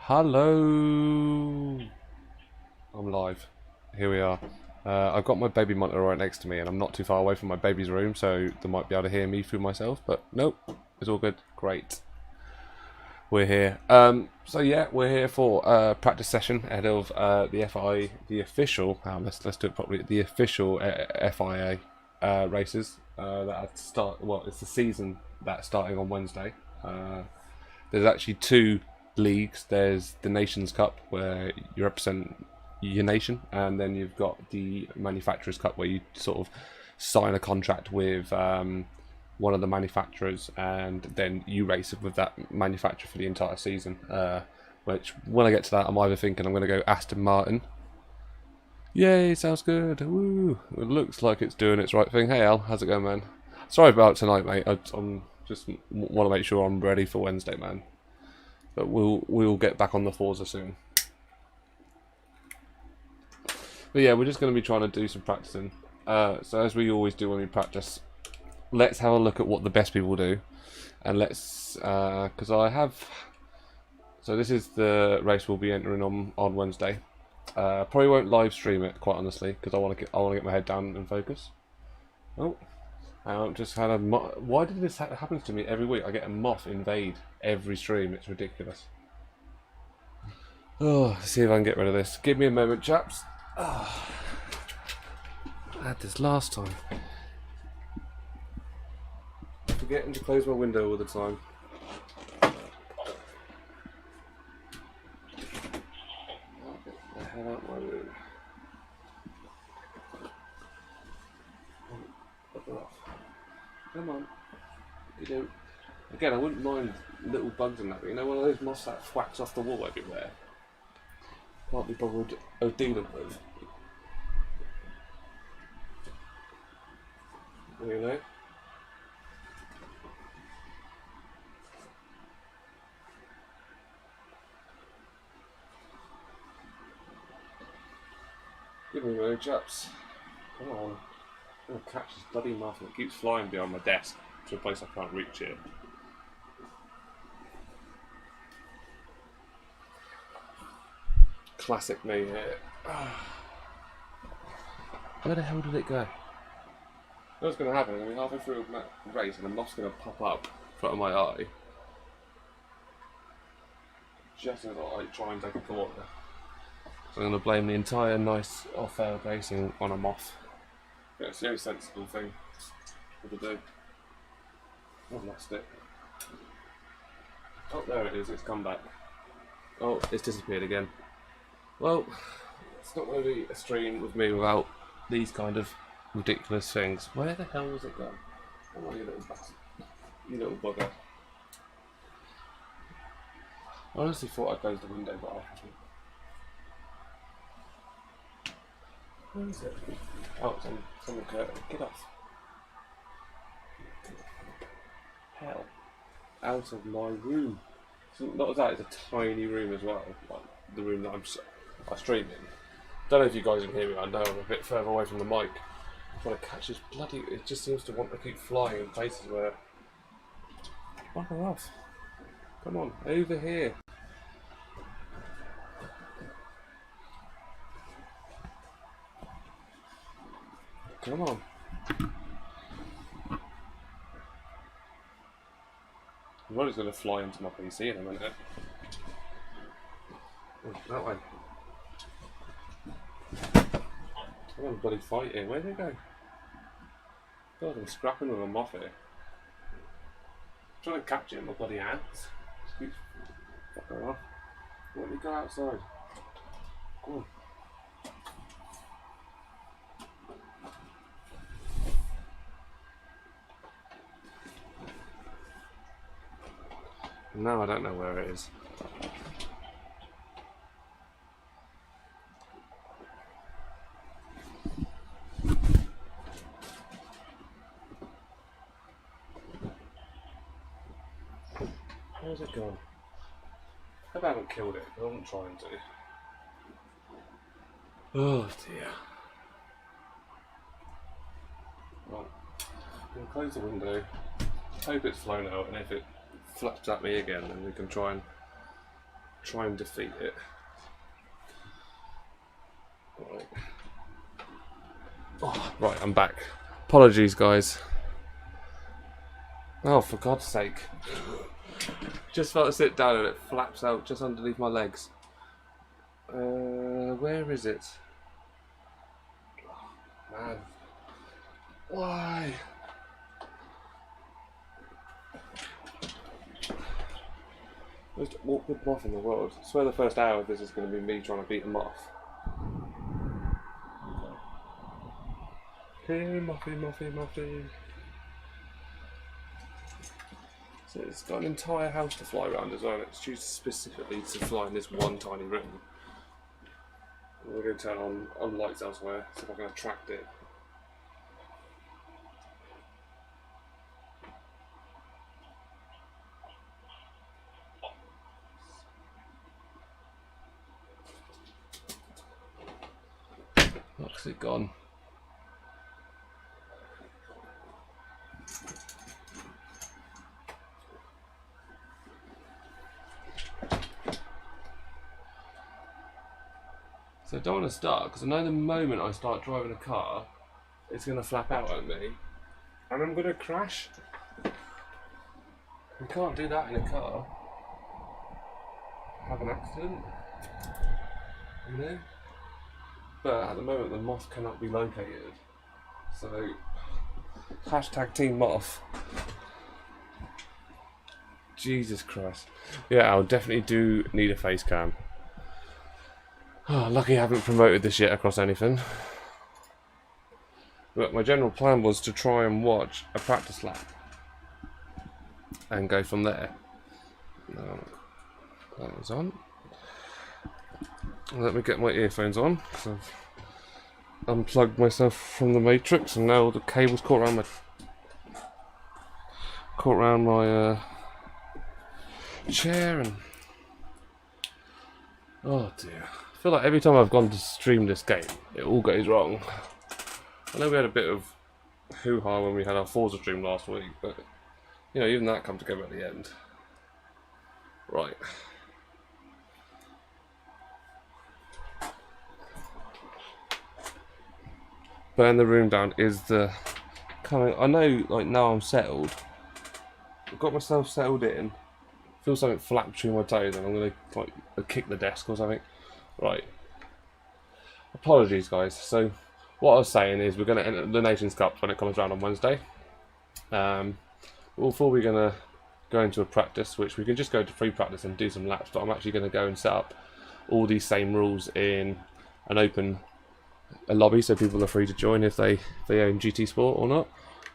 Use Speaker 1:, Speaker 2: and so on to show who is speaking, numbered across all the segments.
Speaker 1: Hello. I'm live. Here we are. I've got my baby monitor right next to me, and I'm not too far away from my baby's room, so they might be able to hear me through myself. But nope, it's all good. Great. We're here. So yeah, we're here for a practice session ahead of the official. Let's do it properly. The official FIA races that start. Well, it's the season that's starting on Wednesday. There's actually two leagues. There's the Nations Cup, where you represent your nation, and then you've got the Manufacturers Cup, where you sort of sign a contract with one of the manufacturers, and then you race with that manufacturer for the entire season. Which, when I get to that, I'm either thinking I'm going to go Aston Martin. Yay, sounds good. Woo! It looks like it's doing its right thing. Hey Al, how's it going, man? Sorry about tonight, mate. I'm just want to make sure I'm ready for Wednesday, man. But we'll get back on the Forza soon. But yeah, we're just going to be trying to do some practicing. So as we always do when we practice, let's have a look at what the best people do, and let's because I have. So this is the race we'll be entering on Wednesday. Probably won't live stream it, quite honestly, because I want to get my head down and focus. Oh. I just had a why did this happen to me every week? I get a moth invade every stream. It's ridiculous. Oh, let's see if I can get rid of this. Give me a moment, chaps. Oh, I had this last time. Forgetting to close my window all the time. Get the hell out of my room. Come on. You know, again, I wouldn't mind little bugs and that, but you know, one of those moths that whacks off the wall everywhere. Can't be bothered of dealing with. You know? Give me a minute, chaps. Come on. I'm going to catch this bloody moth and it keeps flying behind my desk to a place I can't reach it. Classic me here. Where the hell did it go? What's going to happen? I mean, halfway through a race and a moth's going to pop up in front of my eye. Just as I try and take a corner. So I'm going to blame the entire nice off-air racing on a moth. Yeah, it's the only sensible thing to do. I've lost it. Oh, there it is, it's come back. Oh, it's disappeared again. Well, it's not going to be a stream with me without these kind of ridiculous things. Where the hell was it gone? Oh, you little bastard. You little bugger. I honestly thought I closed the window, but I haven't. Where is it? Oh, it's on the curtain. Get off. Hell. Out of my room. So not as that, it's a tiny room as well. Like the room that I stream in. Don't know if you guys can hear me, I know I'm a bit further away from the mic. I'm trying to catch this bloody. It just seems to want to keep flying in places where. Bugger off. Come on, over here. Come on. I'm just going to fly into my PC in a minute. Oh, that way. I'm going to bloody fight here. Where'd it go? God, I'm scrapping with a moth here. I'm trying to catch it in my bloody hands. Just keeps fucking off. Let me go outside. Come on. No, I don't know where it is. Where's it gone? I haven't killed it, but I'm trying to. Oh dear. Right. I'm going to close the window. Hope it's flown out, and if it flaps at me again, then we can try and try and defeat it. Right. Oh, right, I'm back. Apologies, guys. Oh, for God's sake. Just about to sit down and it flaps out just underneath my legs. Where is it? Oh, man. Why? Most awkward moth in the world. I swear the first hour of this is going to be me trying to beat a moth. Hey, Muffy, Muffy, Muffy. So it's got an entire house to fly around as well, and it's chosen specifically to fly in this one tiny room. We're going to turn on lights elsewhere, see if I can attract it. What's it gone? So I don't want to start, because I know the moment I start driving a car, it's going to flap out at me, and I'm going to crash. You can't do that in a car. Have an accident, you know? But at the moment the moth cannot be located. So, hashtag Team Moth. Jesus Christ. Yeah, I'll definitely do need a face cam. Oh, lucky I haven't promoted this yet across anything. But my general plan was to try and watch a practice lap and go from there. That was on. Let me get my earphones on, because I've unplugged myself from the matrix and now the cable's caught around my chair, and oh dear. I feel like every time I've gone to stream this game, it all goes wrong. I know we had a bit of hoo-ha when we had our Forza stream last week, but you know, even that come together at the end. Right. Burn the room down is the kind of, I know, like, now I'm settled. I've got myself settled in. Feel something flap between my toes, and I'm gonna like kick the desk or something. Right. Apologies, guys. So, what I was saying is we're gonna enter the Nations Cup when it comes around on Wednesday. Before we're gonna go into a practice, which we can just go to free practice and do some laps, but I'm actually gonna go and set up all these same rules in an open lobby, so people are free to join if they own GT Sport or not,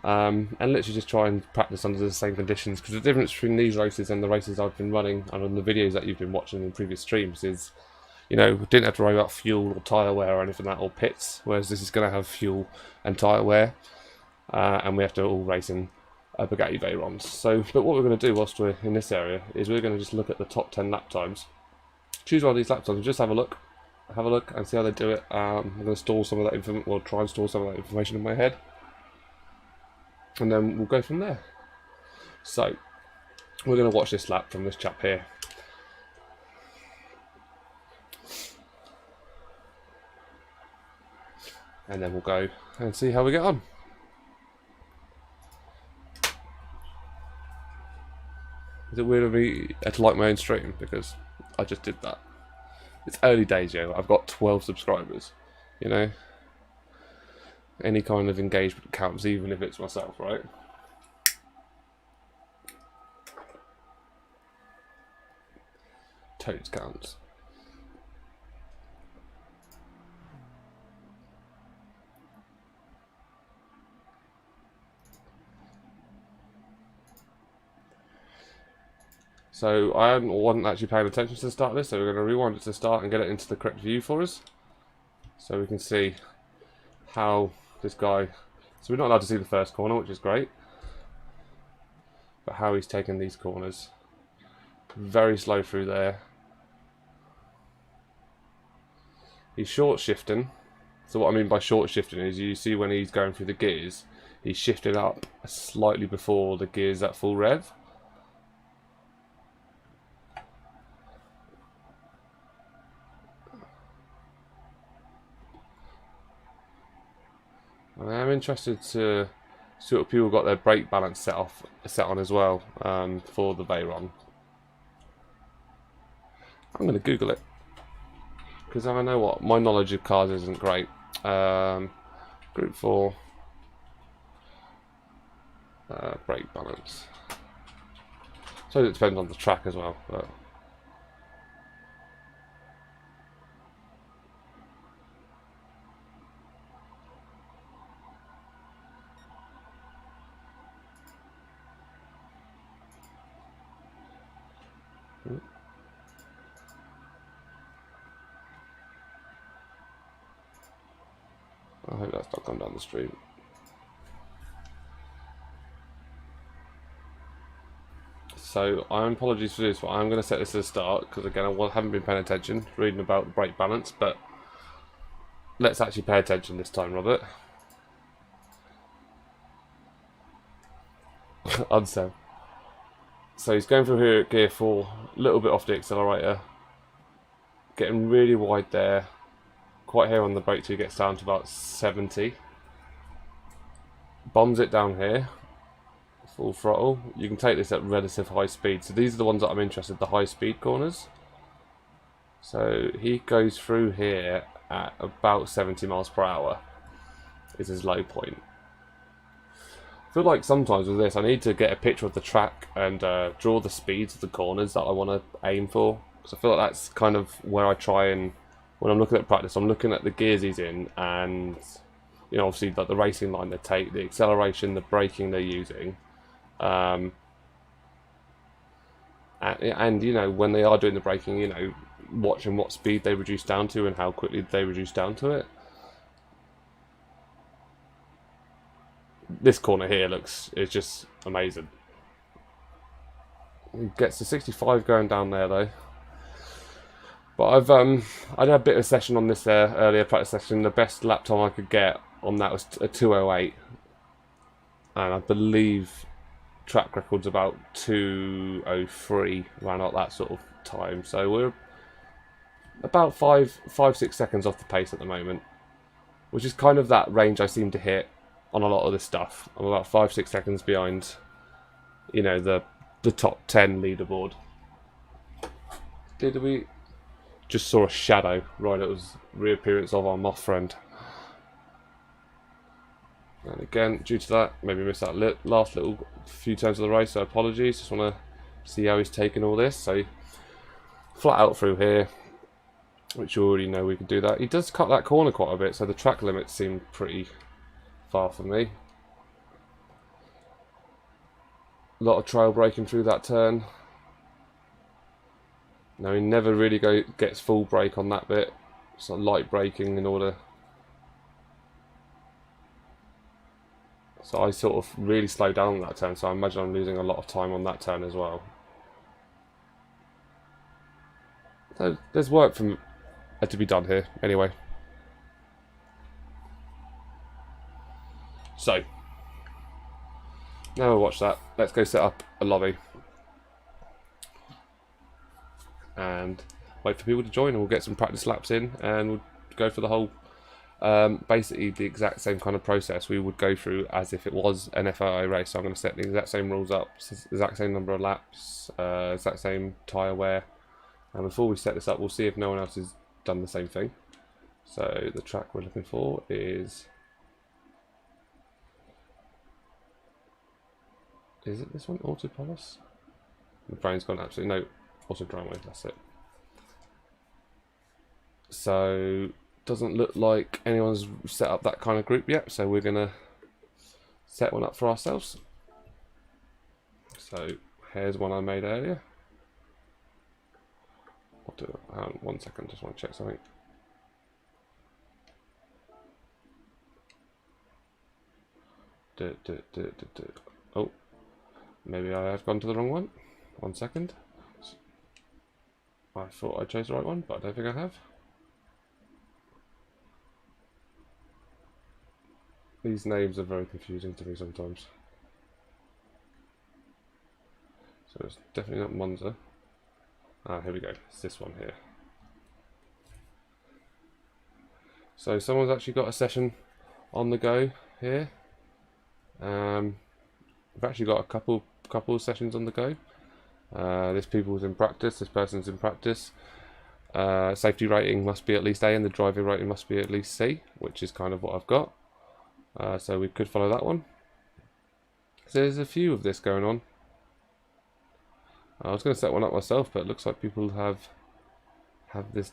Speaker 1: and literally just try and practice under the same conditions, because the difference between these races and the races I've been running and on the videos that you've been watching in previous streams is, you know, we didn't have to worry about fuel or tyre wear or anything like that, or pits, whereas this is going to have fuel and tyre wear, and we have to all race in Bugatti Veyrons. So, but what we're going to do whilst we're in this area is we're going to just look at the top 10 lap times, choose one of these lap times and just have a look and see how they do it. I'm going to store some of that information, well, try and store some of that information in my head, and then we'll go from there. So we're going to watch this lap from this chap here. And then we'll go and see how we get on. Is it weird of me to like my own stream? Because I just did that. It's early days, yo. I've got 12 subscribers, you know. Any kind of engagement counts, even if it's myself, right? Totes counts. So I wasn't actually paying attention to the start of this, so we're going to rewind it to start and get it into the correct view for us, so we can see how this guy, so we're not allowed to see the first corner, which is great, but how he's taken these corners. Very slow through there. He's short shifting. So what I mean by short shifting is, you see when he's going through the gears, he's shifted up slightly before the gears at full rev. I am interested to see what people got their brake balance set on as well for the Veyron. I'm going to Google it because I know what my knowledge of cars isn't great. Group 4 brake balance. So it depends on the track as well. But I hope that's not gone down the street. So, apologies for this, but I'm going to set this as a start because again I haven't been paying attention, reading about the brake balance, but let's actually pay attention this time, Robert. Unsell. So he's going through here at gear 4, a little bit off the accelerator, getting really wide there, quite here on the brake till he gets down to about 70. Bombs it down here. Full throttle. You can take this at relative high speed. So these are the ones that I'm interested in, the high speed corners. So he goes through here at about 70 miles per hour is his low point. I feel like sometimes with this I need to get a picture of the track and draw the speeds of the corners that I want to aim for, because I feel like that's kind of where I try, and when I'm looking at practice I'm looking at the gears he's in and you know obviously like the racing line they take, the acceleration, the braking they're using. And you know when they are doing the braking, you know, watching what speed they reduce down to and how quickly they reduce down to it. This corner here is just amazing. He gets to 65 going down there though. But I did a bit of a session on this earlier practice session. The best lap time I could get on that was a 2:08, and I believe track record's about 2:03, around about that sort of time. So we're about 5-6 seconds off the pace at the moment, which is kind of that range I seem to hit on a lot of this stuff. I'm about 5-6 seconds behind, you know, the top 10 leaderboard. Did we just saw a shadow? Right, it was reappearance of our moth friend. And again, due to that, maybe missed that last little few turns of the race, so apologies. Just want to see how he's taking all this. So flat out through here, which you already know we can do that. He does cut that corner quite a bit, so the track limits seem pretty far for me. A lot of trail braking through that turn. Now he never really gets full brake on that bit. So light braking in order. So I sort of really slowed down on that turn, so I imagine I'm losing a lot of time on that turn as well. So there's work to be done here anyway. So now we'll watch that. Let's go set up a lobby and wait for people to join, and we'll get some practice laps in and we'll go for the whole basically the exact same kind of process we would go through as if it was an FIA race. So I'm going to set the exact same rules up, exact same number of laps, exact same tyre wear, and before we set this up we'll see if no one else has done the same thing. So the track we're looking for is it this one? Autopolis? The brain's gone absolutely no. Auto Driveway, that's it. So doesn't look like anyone's set up that kind of group yet, so we're gonna set one up for ourselves. So here's one I made earlier. I'll do it. 1 second, just want to check something. Oh, maybe I have gone to the wrong one. 1 second. I thought I chose the right one, but I don't think I have. These names are very confusing to me sometimes. So it's definitely not Monza. Here we go. It's this one here. So someone's actually got a session on the go here. We've actually got a couple of sessions on the go. This people's in practice, this person's in practice. Safety rating must be at least A and the driving rating must be at least C, which is kind of what I've got. So we could follow that one. So there's a few of this going on. I was going to set one up myself, but it looks like people have this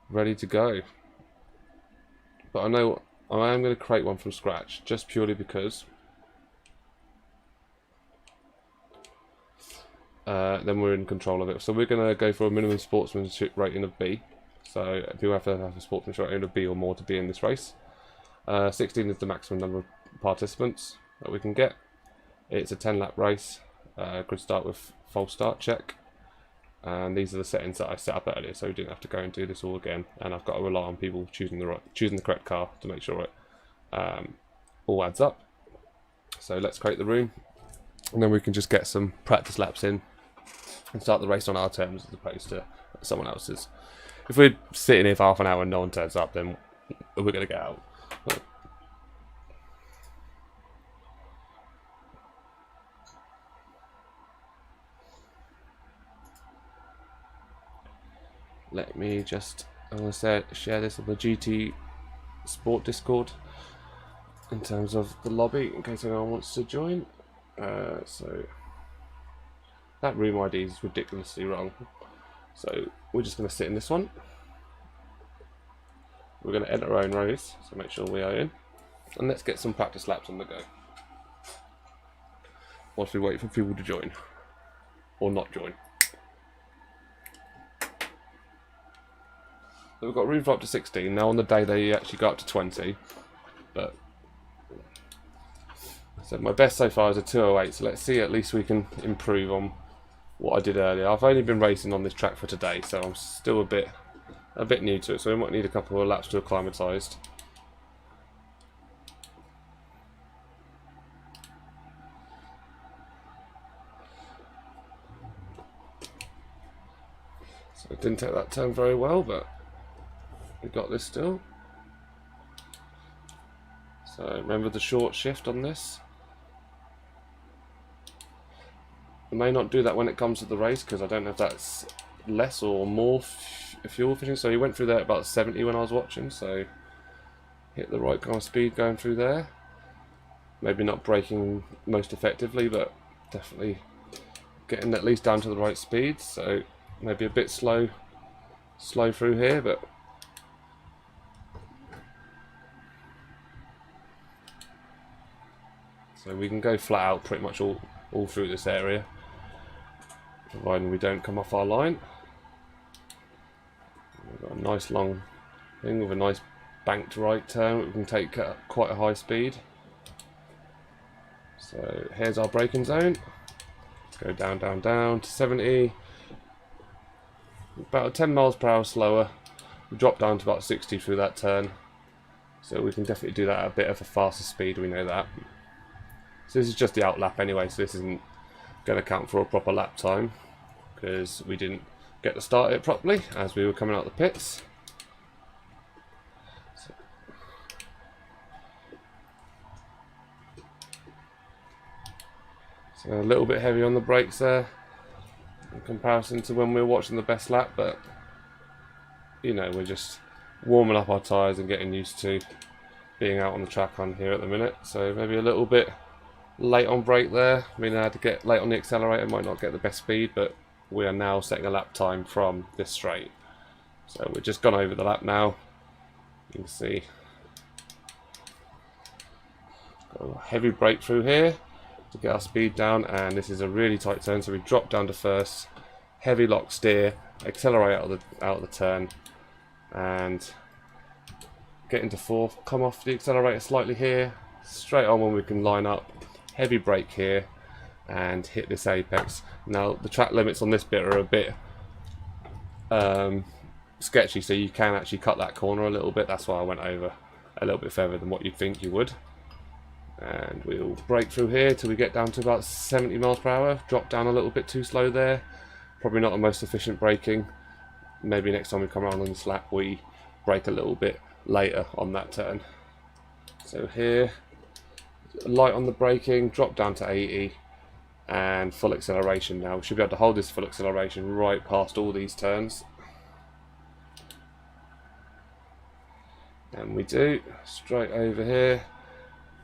Speaker 1: ready to go. But I know I am going to create one from scratch, just purely because then we're in control of it. So we're going to go for a minimum sportsmanship rating of B. So people have to have a sportsmanship rating of B or more to be in this race. 16 is the maximum number of participants that we can get. It's a 10-lap race. Could start with false start check. And these are the settings that I set up earlier, so we didn't have to go and do this all again. And I've got to rely on people choosing the correct car to make sure it all adds up. So let's create the room, and then we can just get some practice laps in and start the race on our terms as opposed to someone else's. If we're sitting here for half an hour and no one turns up, then we're going to get out. Let me just, I'm going to share this on the GT Sport Discord in terms of the lobby in case anyone wants to join. So that room ID is ridiculously wrong. So we're just going to sit in this one. We're going to enter our own race, so make sure we are in. And let's get some practice laps on the go. Whilst we wait for people to join. Or not join. So we've got room for up to 16. Now on the day they actually go up to 20. But so my best so far is a 2:08. So let's see, at least we can improve on what I did earlier. I've only been racing on this track for today, so I'm still a bit new to it. So we might need a couple of laps to acclimatised. So it didn't take that turn very well, but we got this still. So remember the short shift on this. I may not do that when it comes to the race because I don't know if that's less or more fuel efficient. So he went through there at about 70 when I was watching, so hit the right kind of speed going through there. Maybe not braking most effectively, but definitely getting at least down to the right speed. So maybe a bit slow through here, but so we can go flat out pretty much all through this area, providing we don't come off our line. We've got a nice long thing with a nice banked right turn. We can take at quite a high speed. So here's our braking zone. Go down to 70. About 10 miles per hour slower. We drop down to about 60 through that turn. So we can definitely do that at a bit of a faster speed, we know that. So this is just the out lap anyway, so this isn't going to count for a proper lap time because we didn't get to start it properly as we were coming out of the pits. So a little bit heavy on the brakes there in comparison to when we were watching the best lap, but you know, we're just warming up our tyres and getting used to being out on the track on here at the minute. So maybe a little bit late on brake there. I mean, I had to get late on the accelerator, might not get the best speed, but we are now setting a lap time from this straight. So we've just gone over the lap now. You can see got a heavy brake through here to get our speed down, and this is a really tight turn, so we drop down to first, heavy lock steer, accelerate out of the turn, and get into fourth, come off the accelerator slightly here, straight on when we can line up, heavy brake here, and hit this apex. Now the track limits on this bit are a bit sketchy, so you can actually cut that corner a little bit. That's why I went over a little bit further than what you'd think you would. And we'll brake through here till we get down to about 70 miles per hour. Drop down a little bit too slow there. Probably not the most efficient braking. Maybe next time we come around on this lap we brake a little bit later on that turn. So here, light on the braking, drop down to 80, and full acceleration now. We should be able to hold this full acceleration right past all these turns. And we do, straight over here,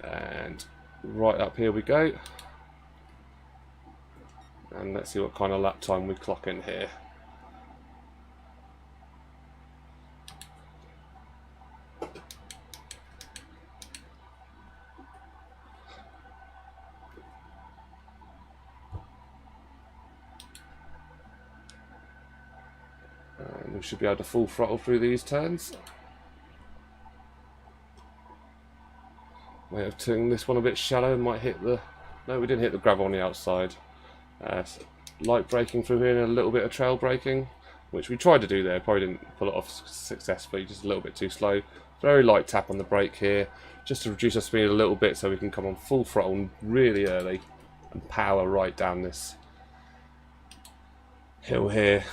Speaker 1: and right up here we go. And let's see what kind of lap time we clock in here. And we should be able to full throttle through these turns. Might have turned this one a bit shallow, might hit the... No, we didn't hit the gravel on the outside. Light braking through here and a little bit of trail braking, which we tried to do there, probably didn't pull it off successfully, just a little bit too slow. Very light tap on the brake here, just to reduce our speed a little bit so we can come on full throttle really early and power right down this hill here.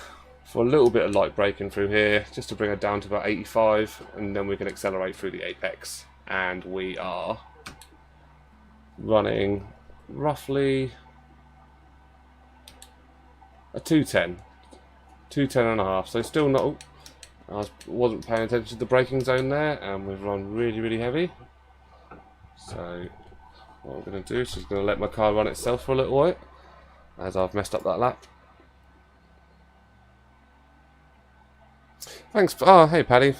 Speaker 1: For a little bit of light braking through here, just to bring it down to about 85, and then we can accelerate through the apex. And we are running roughly a 210 and a half, so still not... I wasn't paying attention to the braking zone there, and we've run really heavy. So what I'm going to do is just going to let my car run itself for a little while, as I've messed up that lap. Thanks for, oh hey Paddy,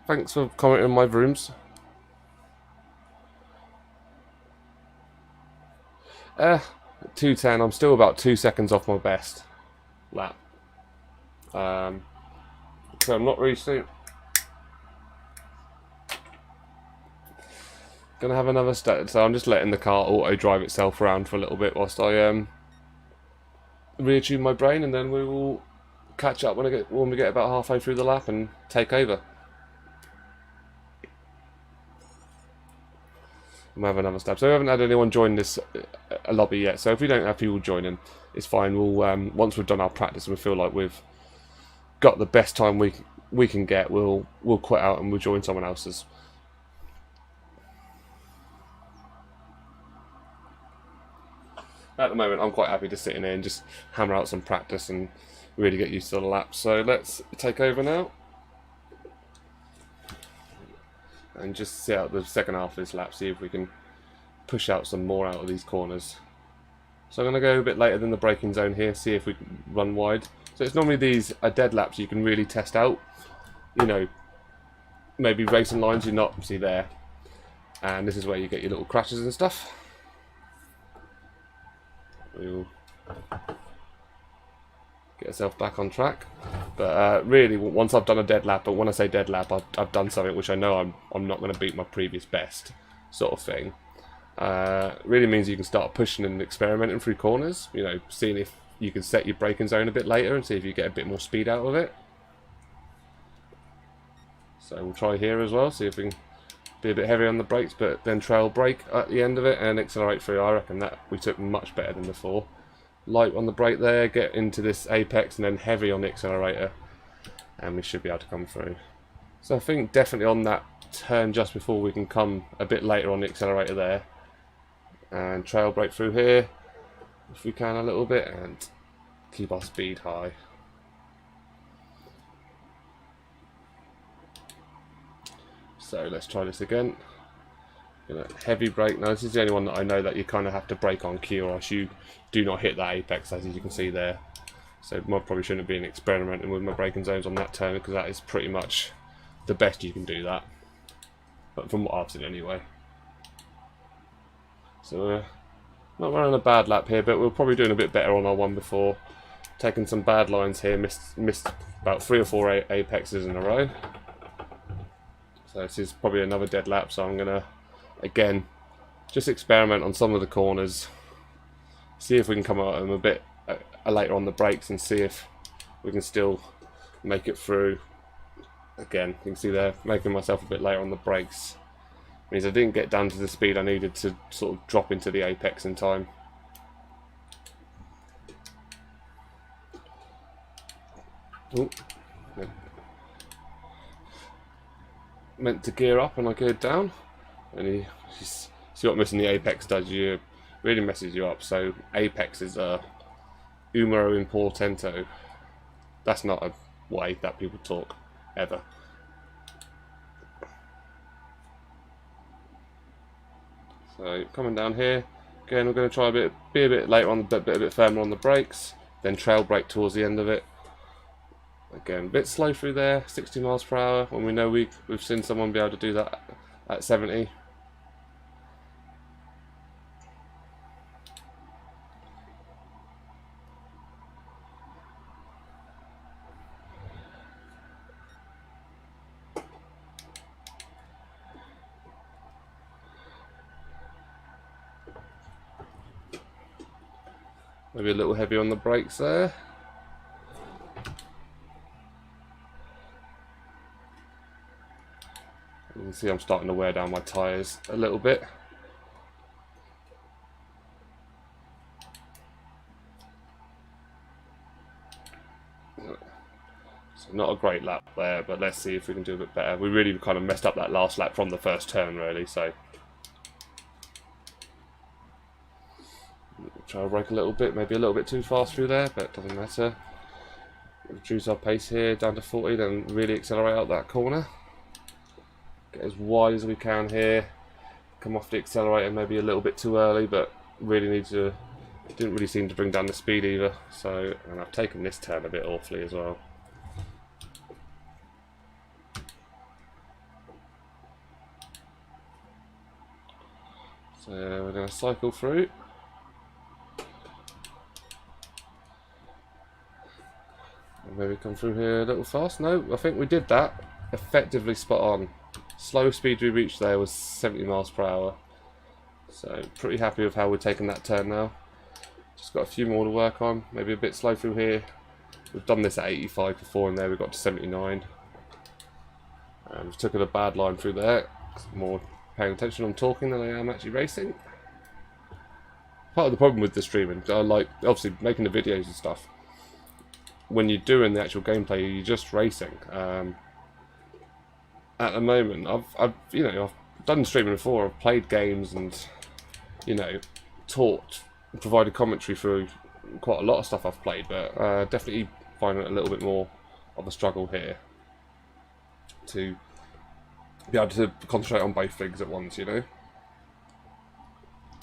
Speaker 1: thanks for commenting on my rooms. 210, I'm still about 2 seconds off my best lap. So I'm not really soon gonna have another start, so I'm just letting the car auto drive itself around for a little bit whilst I reattune my brain, and then we will catch up when we get about halfway through the lap and take over. We'll have another stab. So we haven't had anyone join this lobby yet, so if we don't have people joining, it's fine. We'll once we've done our practice and we feel like we've got the best time we can get, we'll quit out and we'll join someone else's. At the moment, I'm quite happy to sit in here and just hammer out some practice and really get used to the laps. So let's take over now and just see out the second half of this lap, see if we can push out some more out of these corners. So I'm going to go a bit later than the braking zone here, see if we can run wide. So it's normally these dead laps you can really test out. You know, maybe racing lines you're not see there. And this is where you get your little crashes and stuff. We'll get yourself back on track. But really, once I've done a dead lap, but when I say dead lap, I've done something which I know I'm not going to beat my previous best, sort of thing. Really means you can start pushing and experimenting through corners. You know, seeing if you can set your braking zone a bit later and see if you get a bit more speed out of it. So we'll try here as well, see if we can be a bit heavier on the brakes, but then trail brake at the end of it and accelerate through. I reckon that we took much better than before. Light on the brake there, get into this apex, and then heavy on the accelerator, and we should be able to come through. So I think definitely on that turn just before we can come a bit later on the accelerator there, and trail brake through here if we can a little bit, and keep our speed high. So let's try this again. Heavy brake. Now this is the only one that I know that you kind of have to brake on cue, or else you do not hit that apex, as you can see there. So I probably shouldn't have been experimenting with my braking zones on that turn, because that is pretty much the best you can do that. But from what I've seen anyway. So we're not running a bad lap here, but we're probably doing a bit better on our one before. Taking some bad lines here, missed about 3 or 4 apexes in a row. So this is probably another dead lap, so I'm going to, again, just experiment on some of the corners. See if we can come out of them a bit later on the brakes and see if we can still make it through. Again, you can see there, making myself a bit later on the brakes. Means I didn't get down to the speed I needed to sort of drop into the apex in time. Ooh. Meant to gear up and I geared down. And see what missing the apex does, you really messes you up. So apex is a umero importante. That's not a way that people talk ever. So coming down here again, we're going to try be a bit later on, a bit firmer on the brakes, then trail brake towards the end of it. Again, a bit slow through there, 60 miles per hour, when we know we've seen someone be able to do that at 70. Maybe a little heavy on the brakes there. You can see I'm starting to wear down my tyres a little bit. So not a great lap there, but let's see if we can do a bit better. We really kind of messed up that last lap from the first turn, really, so. Try to brake a little bit, maybe a little bit too fast through there, but it doesn't matter. Reduce our pace here down to 40, then really accelerate out that corner. Get as wide as we can here. Come off the accelerator maybe a little bit too early, but really didn't really seem to bring down the speed either. So, and I've taken this turn a bit awfully as well. So we're going to cycle through. Maybe come through here a little fast. No, I think we did that. Effectively spot on. Slowest speed we reached there was 70 miles per hour. So pretty happy with how we're taking that turn now. Just got a few more to work on. Maybe a bit slow through here. We've done this at 85 before, and there we got to 79. We've taken a bad line through there. More paying attention on talking than I am actually racing. Part of the problem with the streaming, I like obviously making the videos and stuff. When you're doing the actual gameplay, you're just racing. At the moment, I've done streaming before. I've played games and taught, provided commentary for quite a lot of stuff I've played, but definitely finding it a little bit more of a struggle here to be able to concentrate on both things at once. I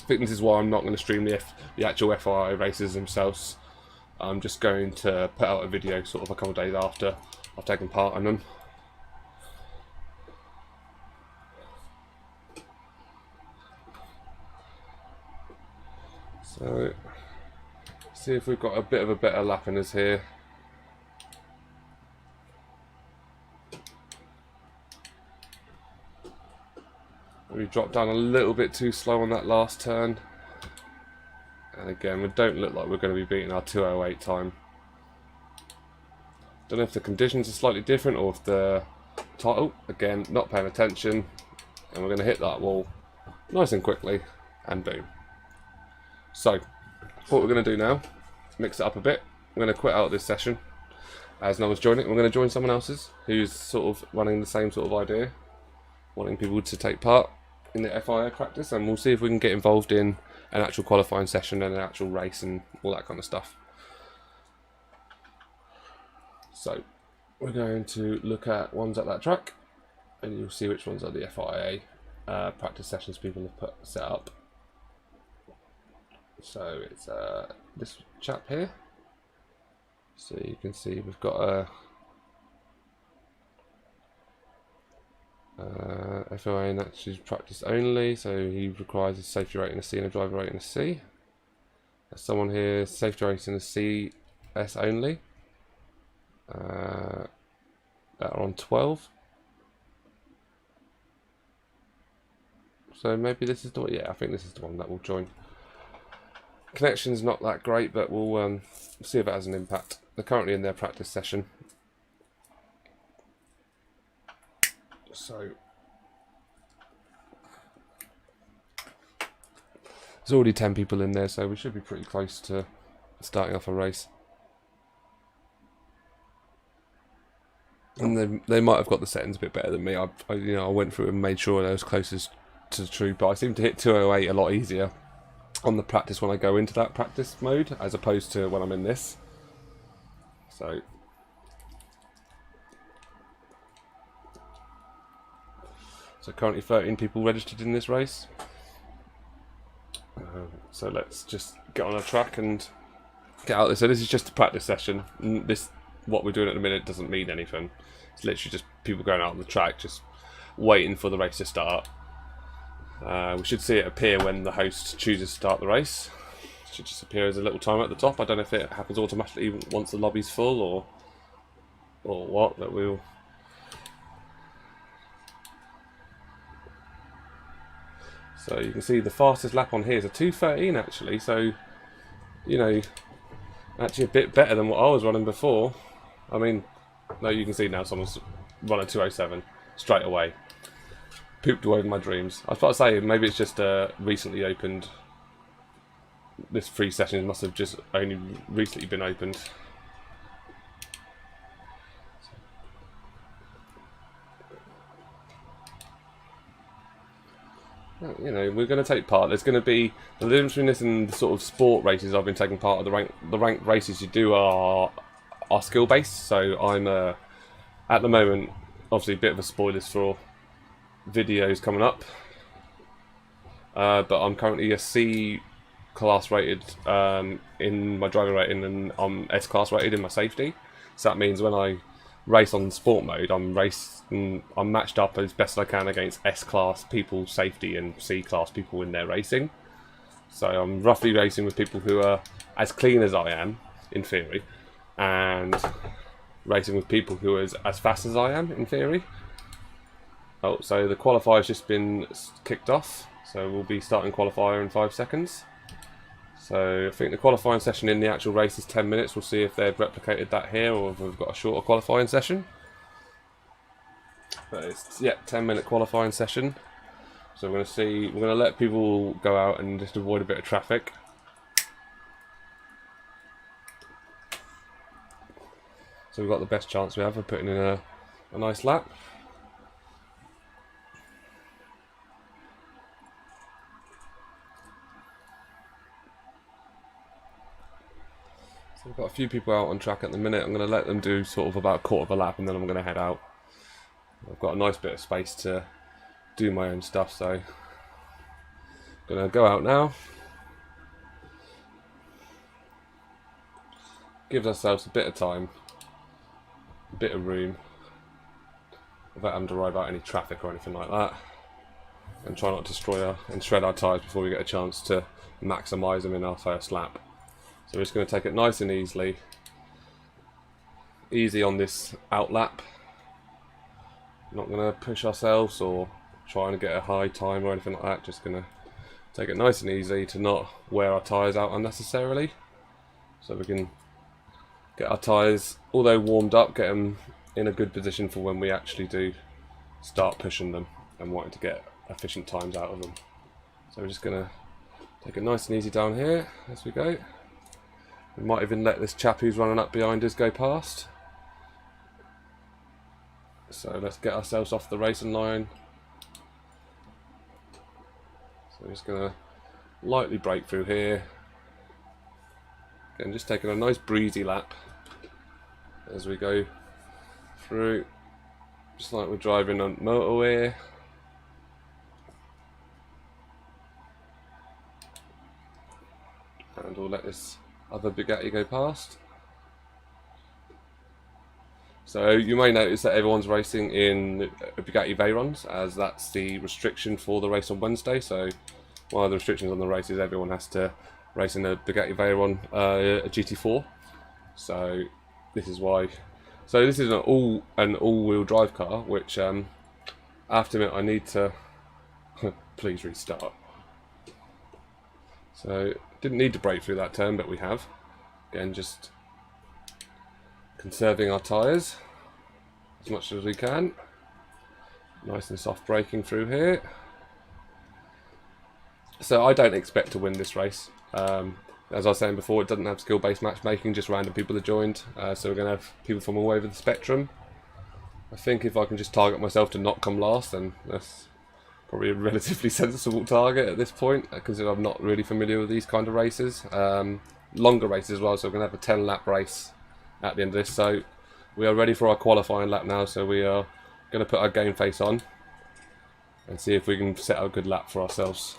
Speaker 1: think this is why I'm not going to stream the actual FIA races themselves. I'm just going to put out a video sort of a couple of days after I've taken part in them. So, see if we've got a bit of a better lap in us here. We dropped down a little bit too slow on that last turn. And again, we don't look like we're going to be beating our 2:08 time. Don't know if the conditions are slightly different or if the title, again, not paying attention. And we're going to hit that wall nice and quickly, and boom. So, what we're going to do now, mix it up a bit. We're going to quit out this session as no one's joining. We're going to join someone else's who's sort of running the same sort of idea, wanting people to take part in the FIA practice, and we'll see if we can get involved in an actual qualifying session and an actual race and all that kind of stuff. So we're going to look at ones at that track, and you'll see which ones are the FIA practice sessions people have set up. So it's this chap here. So you can see we've got a FIA Nations practice only, so he requires a safety rating of C and a driver rating of C. There's someone here, safety rating of CS only. That are on 12. So maybe this is the one. Yeah, I think this is the one that will join. Connection's not that great, but we'll see if it has an impact. They're currently in their practice session. So there's already 10 people in there, so we should be pretty close to starting off a race. And they might have got the settings a bit better than me. I went through and made sure they're as close as to the truth, but I seem to hit 208 a lot easier on the practice when I go into that practice mode as opposed to when I'm in this. So currently 13 people registered in this race. So let's just get on a track and get out there. So this is just a practice session. What we're doing at the minute doesn't mean anything. It's literally just people going out on the track, just waiting for the race to start. We should see it appear when the host chooses to start the race. It should just appear as a little timer at the top. I don't know if it happens automatically once the lobby's full or what, but we'll... So you can see the fastest lap on here is a 2:13 actually, so, you know, actually a bit better than what I was running before. I mean, no, you can see now someone's running 2:07 straight away. Pooped away my dreams. I was about to say, maybe it's just recently opened. This free session must have just only recently been opened. You know, we're going to take part. There's going to be the difference between this and the sort of sport races I've been taking part of. The ranked races you do are skill based. So I'm at the moment, obviously a bit of a spoilers for videos coming up, but I'm currently a C class rated in my driving rating, and I'm S class rated in my safety. So that means when I race on sport mode, I'm matched up as best I can against S class people safety and C class people in their racing. So I'm roughly racing with people who are as clean as I am in theory, and racing with people who are as fast as I am in theory. Oh, so the qualifier's just been kicked off, so we'll be starting qualifier in 5 seconds. So I think the qualifying session in the actual race is 10 minutes. We'll see if they've replicated that here or if we've got a shorter qualifying session. But it's, yeah, 10-minute qualifying session. So we're going to let people go out and just avoid a bit of traffic. So we've got the best chance we have of putting in a nice lap. So we've got a few people out on track at the minute. I'm going to let them do sort of about a quarter of a lap and then I'm going to head out. I've got a nice bit of space to do my own stuff, so I'm going to go out now. Gives ourselves a bit of time, a bit of room, without having to worry about any traffic or anything like that. And try not to destroy and shred our tyres before we get a chance to maximise them in our first lap. So we're just going to take it nice and easy on this out lap. Not going to push ourselves or trying to get a high time or anything like that. Just going to take it nice and easy to not wear our tyres out unnecessarily. So we can get our tyres, although warmed up, get them in a good position for when we actually do start pushing them and wanting to get efficient times out of them. So we're just going to take it nice and easy down here as we go. We might even let this chap who's running up behind us go past. So let's get ourselves off the racing line. So we're just going to lightly brake through here. Again, just taking a nice breezy lap as we go through, just like we're driving on motorway. And we'll let this other Bugatti go past. So you may notice that everyone's racing in Bugatti Veyrons, as that's the restriction for the race on Wednesday. So one of the restrictions on the race is everyone has to race in a Bugatti Veyron, a GT4. So this is why. So this is an all-wheel drive car, which I have to admit I need to please restart. So didn't need to brake through that turn, but we have. Again, just conserving our tyres as much as we can. Nice and soft braking through here. So I don't expect to win this race. As I was saying before, it doesn't have skill-based matchmaking, just random people that joined. So we're going to have people from all over the spectrum. I think if I can just target myself to not come last, then that's probably a relatively sensible target at this point, because I'm not really familiar with these kind of races. Longer races as well, so we're going to have a 10 lap race at the end of this. So we are ready for our qualifying lap now, so we are going to put our game face on and see if we can set a good lap for ourselves.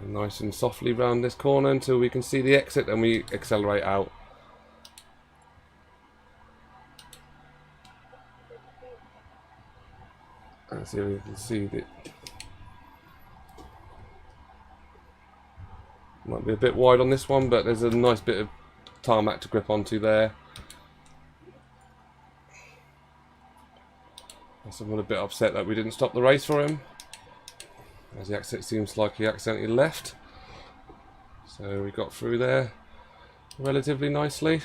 Speaker 1: Nice and softly round this corner until we can see the exit, and we accelerate out. And see if we can see the... Might be a bit wide on this one, but there's a nice bit of tarmac to grip onto there. So I'm a bit upset that we didn't stop the race for him, as the exit seems like he accidentally left. So we got through there relatively nicely.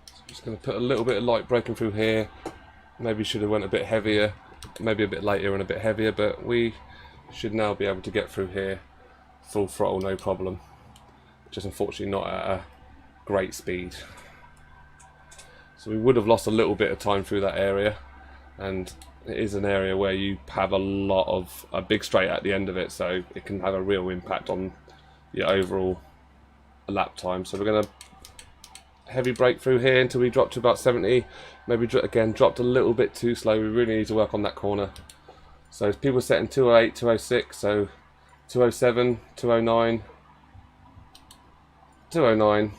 Speaker 1: So just going to put a little bit of light braking through here. Maybe should have went a bit heavier, maybe a bit later and a bit heavier, but we should now be able to get through here full throttle, no problem. Just unfortunately not at a great speed. So we would have lost a little bit of time through that area, and it is an area where you have a big straight at the end of it, so it can have a real impact on your overall lap time. So we're going to heavy brake through here until we drop to about 70. Maybe again dropped a little bit too slow. We really need to work on that corner. So people setting 208, 206, so 207, 209, 209.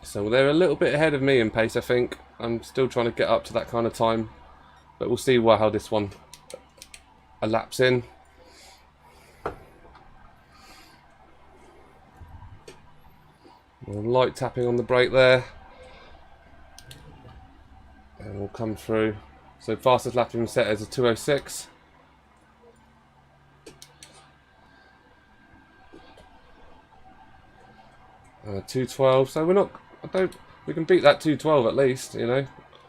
Speaker 1: So they're a little bit ahead of me in pace, I think. I'm still trying to get up to that kind of time, but we'll see how this one laps in. Light tapping on the brake there, and we'll come through. So fastest lap in set is a 206. And a 212. So we're not. We can beat that 212 at least. You know,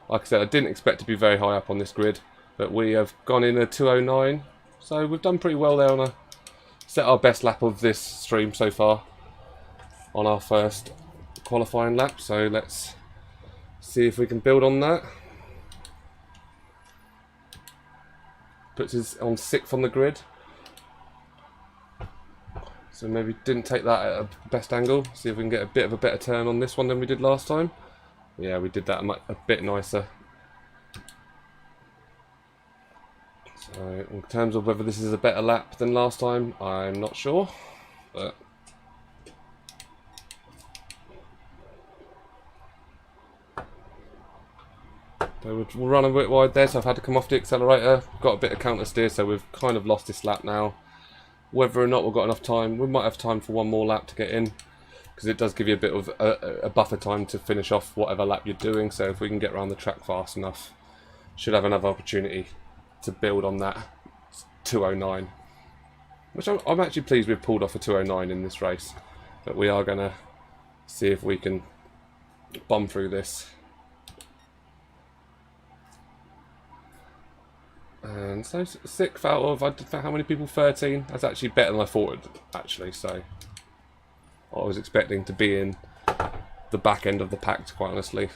Speaker 1: like I said, I didn't expect to be very high up on this grid, but we have gone in a 209. So we've done pretty well there on a set our best lap of this stream so far on our first qualifying lap. So let's see if we can build on that. Puts us on 6th on the grid. So maybe didn't take that at a best angle. See if we can get a bit of a better turn on this one than we did last time. Yeah, we did that a bit nicer. So in terms of whether this is a better lap than last time, I'm not sure. But we'll run a bit wide there, so I've had to come off the accelerator. Got a bit of counter steer, so we've kind of lost this lap now. Whether or not we've got enough time, we might have time for one more lap to get in, because it does give you a bit of a buffer time to finish off whatever lap you're doing. So if we can get around the track fast enough, should have another opportunity to build on that 209, which I'm actually pleased we've pulled off a 209 in this race. But we are going to see if we can bomb through this. And so 6th out of, I don't know how many people, 13. That's actually better than I thought it, actually. So I was expecting to be in the back end of the pack, quite honestly,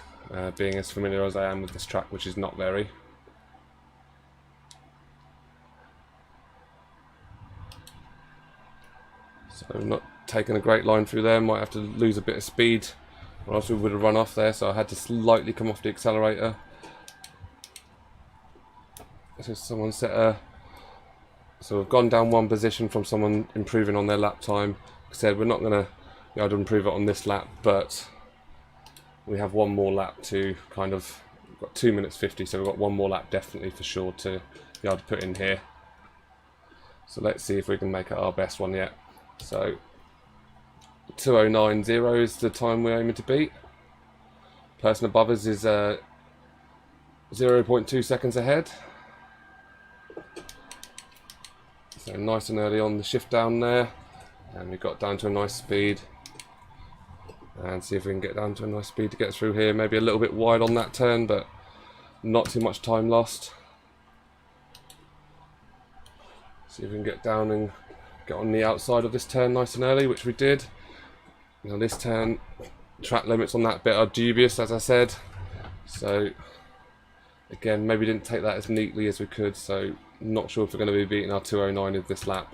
Speaker 1: being as familiar as I am with this track, which is not very. So I'm not taking a great line through there, might have to lose a bit of speed, or else we would have run off there, so I had to slightly come off the accelerator. So someone set a... So we've gone down one position from someone improving on their lap time. Like I said, we're not going to be able to improve it on this lap, but we have one more lap to kind of... We've got 2 minutes 50, so we've got one more lap definitely for sure to be able to put in here. So let's see if we can make it our best one yet. So 2:09.0 is the time we're aiming to beat. Person above us is 0.2 seconds ahead. So nice and early on the shift down there, and we got down to a nice speed. And see if we can get down to a nice speed to get through here. Maybe a little bit wide on that turn, but not too much time lost. See if we can get down and get on the outside of this turn nice and early, which we did. Now this turn, track limits on that bit are dubious, as I said. So again, maybe didn't take that as neatly as we could, so not sure if we're going to be beating our 209 of this lap.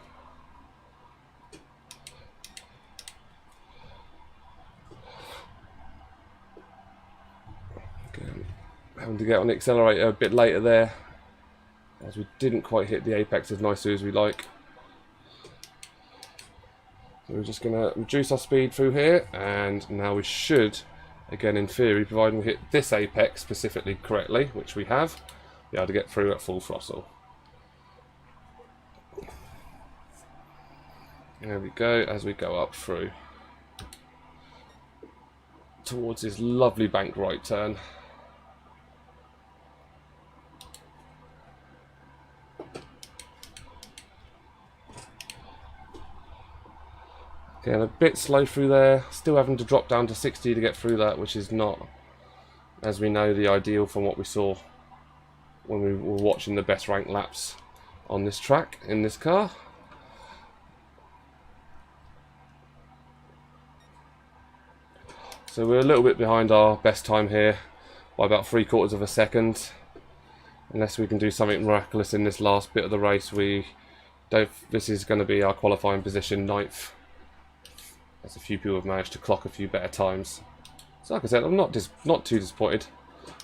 Speaker 1: Again, having to get on the accelerator a bit later there, as we didn't quite hit the apex as nicely as we like. So we're just going to reduce our speed through here, and now we should, again in theory, providing we hit this apex specifically correctly, which we have, be able to get through at full throttle. There we go, as we go up through towards this lovely bank right turn. Again, a bit slow through there, still having to drop down to 60 to get through that, which is not, as we know, the ideal from what we saw when we were watching the best ranked laps on this track in this car. So we're a little bit behind our best time here by about 3/4 of a second. Unless we can do something miraculous in this last bit of the race, this is going to be our qualifying position, 9th. As a few people have managed to clock a few better times. So like I said, I'm not too disappointed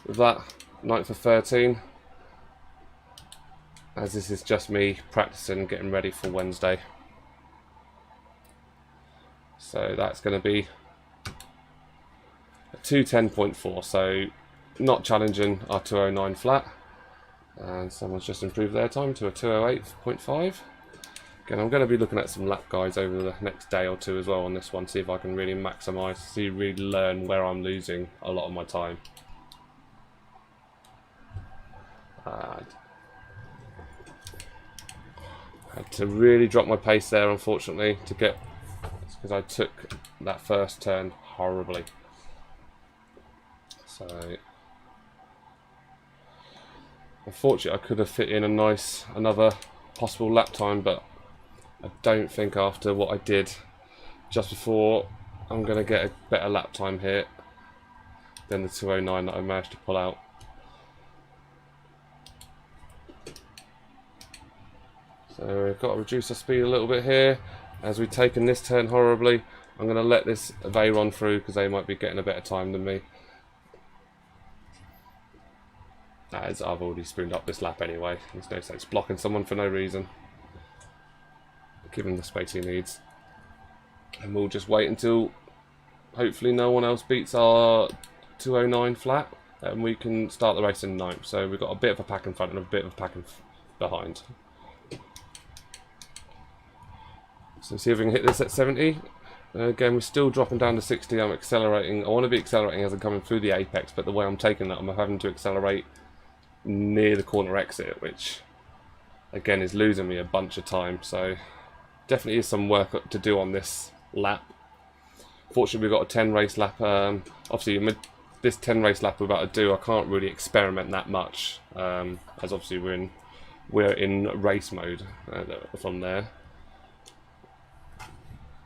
Speaker 1: with that, 9th of 13. As this is just me practicing, getting ready for Wednesday. So that's going to be a 2:10.4, so not challenging our 2:09 flat. And someone's just improved their time to a 2:08.5. Again, I'm going to be looking at some lap guides over the next day or two as well on this one, see if I can really maximise, really learn where I'm losing a lot of my time. Had to really drop my pace there, unfortunately, to get, because I took that first turn horribly. So unfortunately, I could have fit in another possible lap time, but I don't think after what I did just before, I'm going to get a better lap time here than the 2:09 that I managed to pull out. So we've got to reduce our speed a little bit here. As we've taken this turn horribly, I'm going to let this Veyron through because they might be getting a better time than me. As I've already spooned up this lap anyway, there's no sense blocking someone for no reason. Give him the space he needs. And we'll just wait until hopefully no one else beats our 2:09 flat and we can start the race in 9th. So we've got a bit of a pack in front and a bit of a pack behind. So see if we can hit this at 70. Again, we're still dropping down to 60. I'm accelerating. I want to be accelerating as I'm coming through the apex, but the way I'm taking that, I'm having to accelerate near the corner exit, which again is losing me a bunch of time. So definitely is some work to do on this lap. Fortunately, we've got a 10 race lap. Obviously, this 10 race lap we're about to do, I can't really experiment that much, as obviously we're in race mode from there.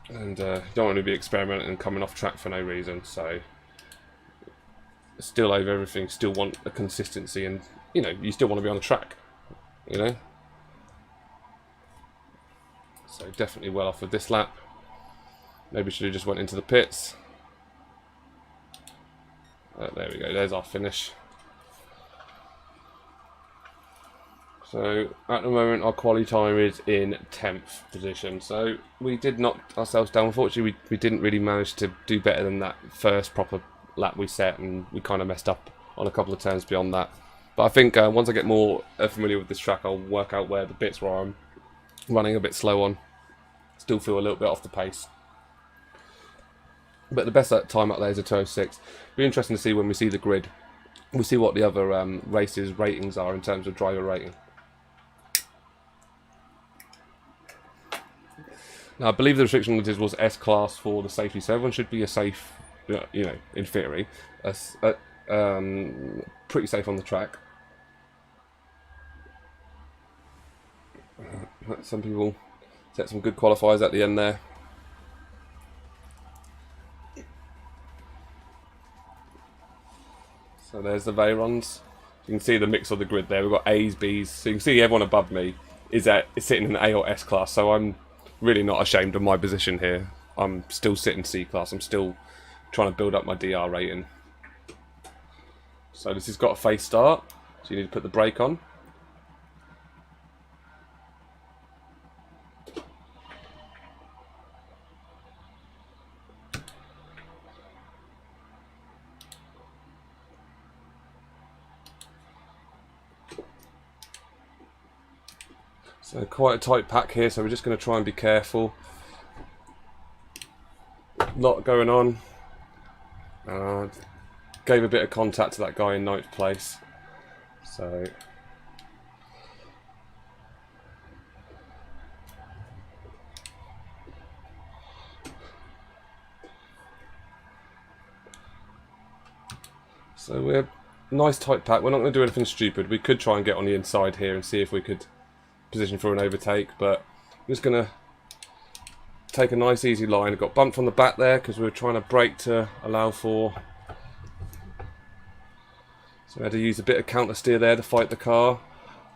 Speaker 1: And don't want to be experimenting and coming off track for no reason. So still over everything, still want a consistency, and you know, you still want to be on the track, you know. So definitely well off with this lap. Maybe should have just went into the pits. There we go, there's our finish. So at the moment our quali time is in 10th position. So we did knock ourselves down. Unfortunately we didn't really manage to do better than that first proper lap we set, and we kind of messed up on a couple of turns beyond that. But I think once I get more familiar with this track, I'll work out where the bits where I'm running a bit slow on. Still feel a little bit off the pace. But the best time up there is a 2:06. Be interesting to see when we see the grid. We'll see what the other races ratings are in terms of driver rating. Now, I believe the restriction was S class for the safety, so everyone should be a safe, you know, in theory, pretty safe on the track. Some people set some good qualifiers at the end there. So there's the Veyrons. You can see the mix of the grid there. We've got A's, B's. So you can see everyone above me is sitting in the A or S class. So I'm really not ashamed of my position here. I'm still sitting C class. I'm still trying to build up my DR rating. So this has got a face start. So you need to put the brake on. So quite a tight pack here, so we're just going to try and be careful. Lot going on. Gave a bit of contact to that guy in 9th place. So we're nice tight pack. We're not going to do anything stupid. We could try and get on the inside here and see if we could position for an overtake, but I'm just going to take a nice easy line. I got bumped from the back there because we were trying to brake to allow for, so we had to use a bit of counter steer there to fight the car.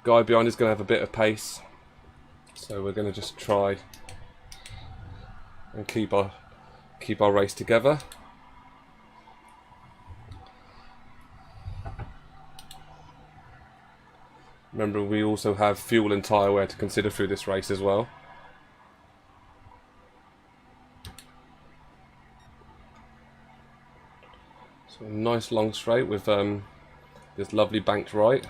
Speaker 1: Guy behind is going to have a bit of pace, so we're going to just try and keep our race together. Remember, we also have fuel and tyre wear to consider through this race as well. So a nice long straight with this lovely banked right.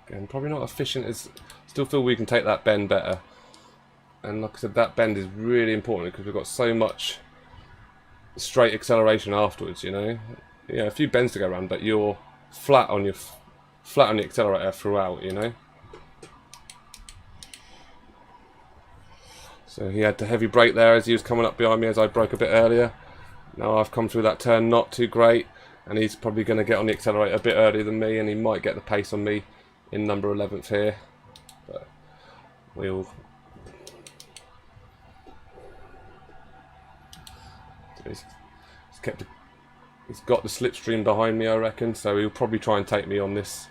Speaker 1: Again, probably not efficient as, still feel we can take that bend better. And like I said, that bend is really important because we've got so much straight acceleration afterwards, you know. Yeah, a few bends to go around, but you're flat on the accelerator throughout, you know. So he had to heavy brake there as he was coming up behind me as I broke a bit earlier. Now I've come through that turn not too great, and he's probably going to get on the accelerator a bit earlier than me, and he might get the pace on me in number 11th here. But we'll he's got the slipstream behind me, I reckon, so he'll probably try and take me on this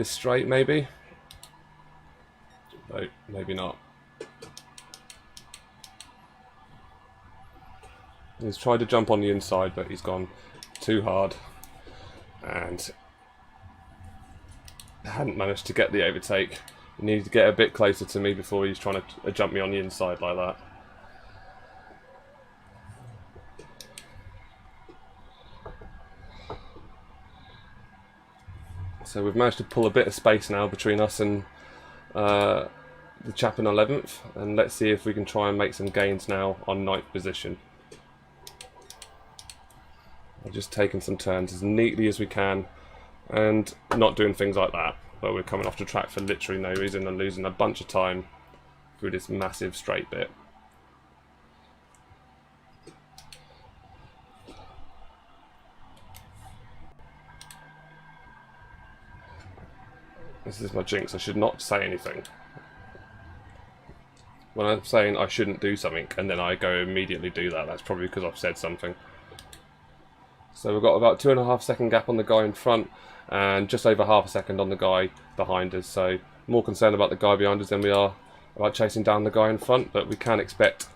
Speaker 1: straight, maybe. No, maybe not. He's tried to jump on the inside, but he's gone too hard and hadn't managed to get the overtake. He needed to get a bit closer to me before he's trying to jump me on the inside like that. So we've managed to pull a bit of space now between us and the chap in 11th, and let's see if we can try and make some gains now on 9th position. I've just taken some turns as neatly as we can and not doing things like that, but we're coming off the track for literally no reason and losing a bunch of time through this massive straight bit. This is my jinx, I should not say anything. When I'm saying I shouldn't do something and then I go immediately do that, that's probably because I've said something. So we've got about 2.5 second gap on the guy in front and just over half a second on the guy behind us. So more concerned about the guy behind us than we are about chasing down the guy in front, but we can expect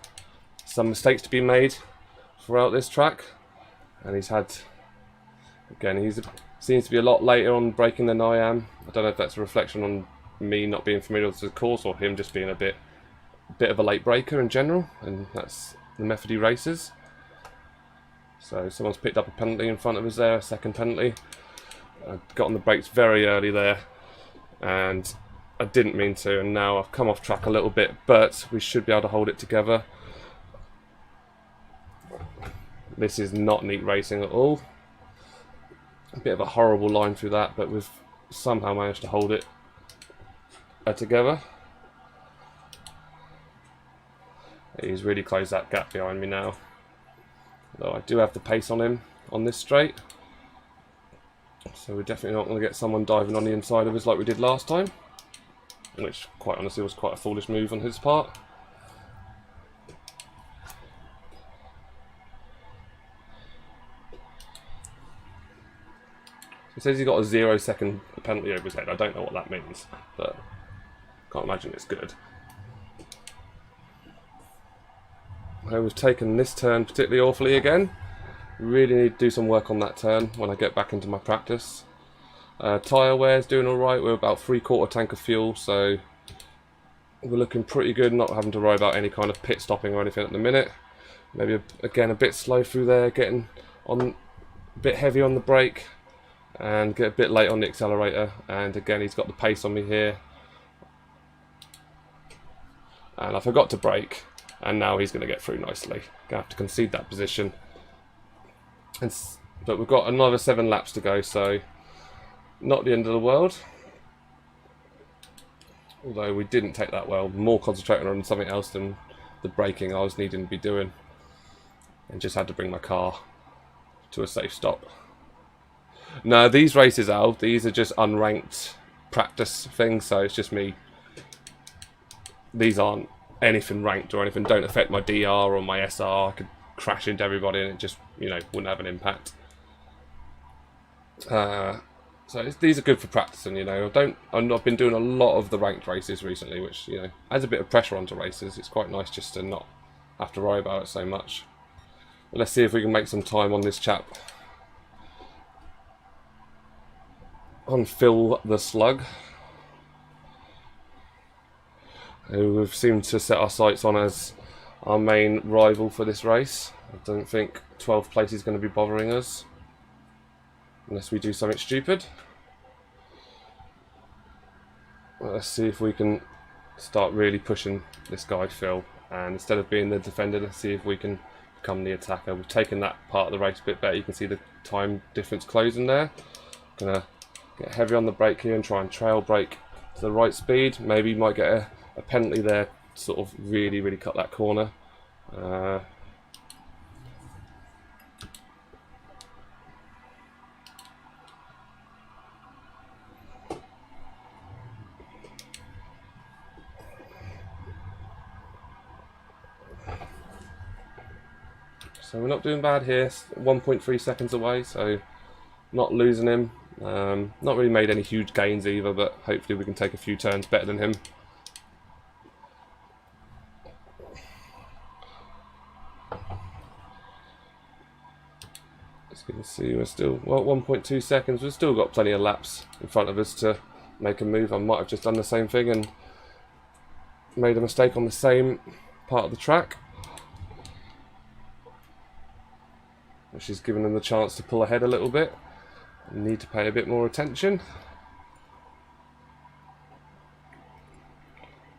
Speaker 1: some mistakes to be made throughout this track. And he's had, again, he seems to be a lot later on braking than I am. I don't know if that's a reflection on me not being familiar with the course or him just being a bit of a late breaker in general, and that's the method he races. So someone's picked up a penalty in front of us there, a second penalty. I got on the brakes very early there and I didn't mean to, and now I've come off track a little bit, but we should be able to hold it together. This is not neat racing at all. A bit of a horrible line through that, but we've somehow managed to hold it together. He's really closed that gap behind me now. Though I do have the pace on him on this straight. So we're definitely not going to get someone diving on the inside of us like we did last time. Which, quite honestly, was quite a foolish move on his part. It says he got a 0-second penalty over his head. I don't know what that means, but can't imagine it's good. We've taken this turn particularly awfully again. Really need to do some work on that turn when I get back into my practice. Tyre wear's doing alright. We're about 3/4 tank of fuel, so we're looking pretty good, not having to worry about any kind of pit stopping or anything at the minute. Maybe again a bit slow through there, getting on a bit heavy on the brake and get a bit late on the accelerator. And again, he's got the pace on me here. And I forgot to brake. And now he's going to get through nicely. Going to have to concede that position. But we've got another 7 laps to go, so not the end of the world. Although we didn't take that well. More concentrating on something else than the braking I was needing to be doing. And just had to bring my car to a safe stop. No, these races, Al, these are just unranked practice things, so it's just me. These aren't anything ranked or anything, don't affect my DR or my SR. I could crash into everybody and it just, you know, wouldn't have an impact. So these are good for practicing, you know. I've been doing a lot of the ranked races recently, which, you know, adds a bit of pressure onto races. It's quite nice just to not have to worry about it so much. But let's see if we can make some time on this chap. On Phil the Slug, who we've seemed to set our sights on as our main rival for this race. I don't think 12th place is going to be bothering us, unless we do something stupid. Well, let's see if we can start really pushing this guy Phil, and instead of being the defender, let's see if we can become the attacker. We've taken that part of the race a bit better. You can see the time difference closing there. Gonna get heavy on the brake here and try and trail brake to the right speed. Maybe might get a penalty there, sort of really cut that corner. So we're not doing bad here, 1.3 seconds away, so not losing him. Not really made any huge gains either, but hopefully we can take a few turns better than him. As you can see, we're still, well, 1.2 seconds. We've still got plenty of laps in front of us to make a move. I might have just done the same thing and made a mistake on the same part of the track, which is giving them the chance to pull ahead a little bit. Need to pay a bit more attention.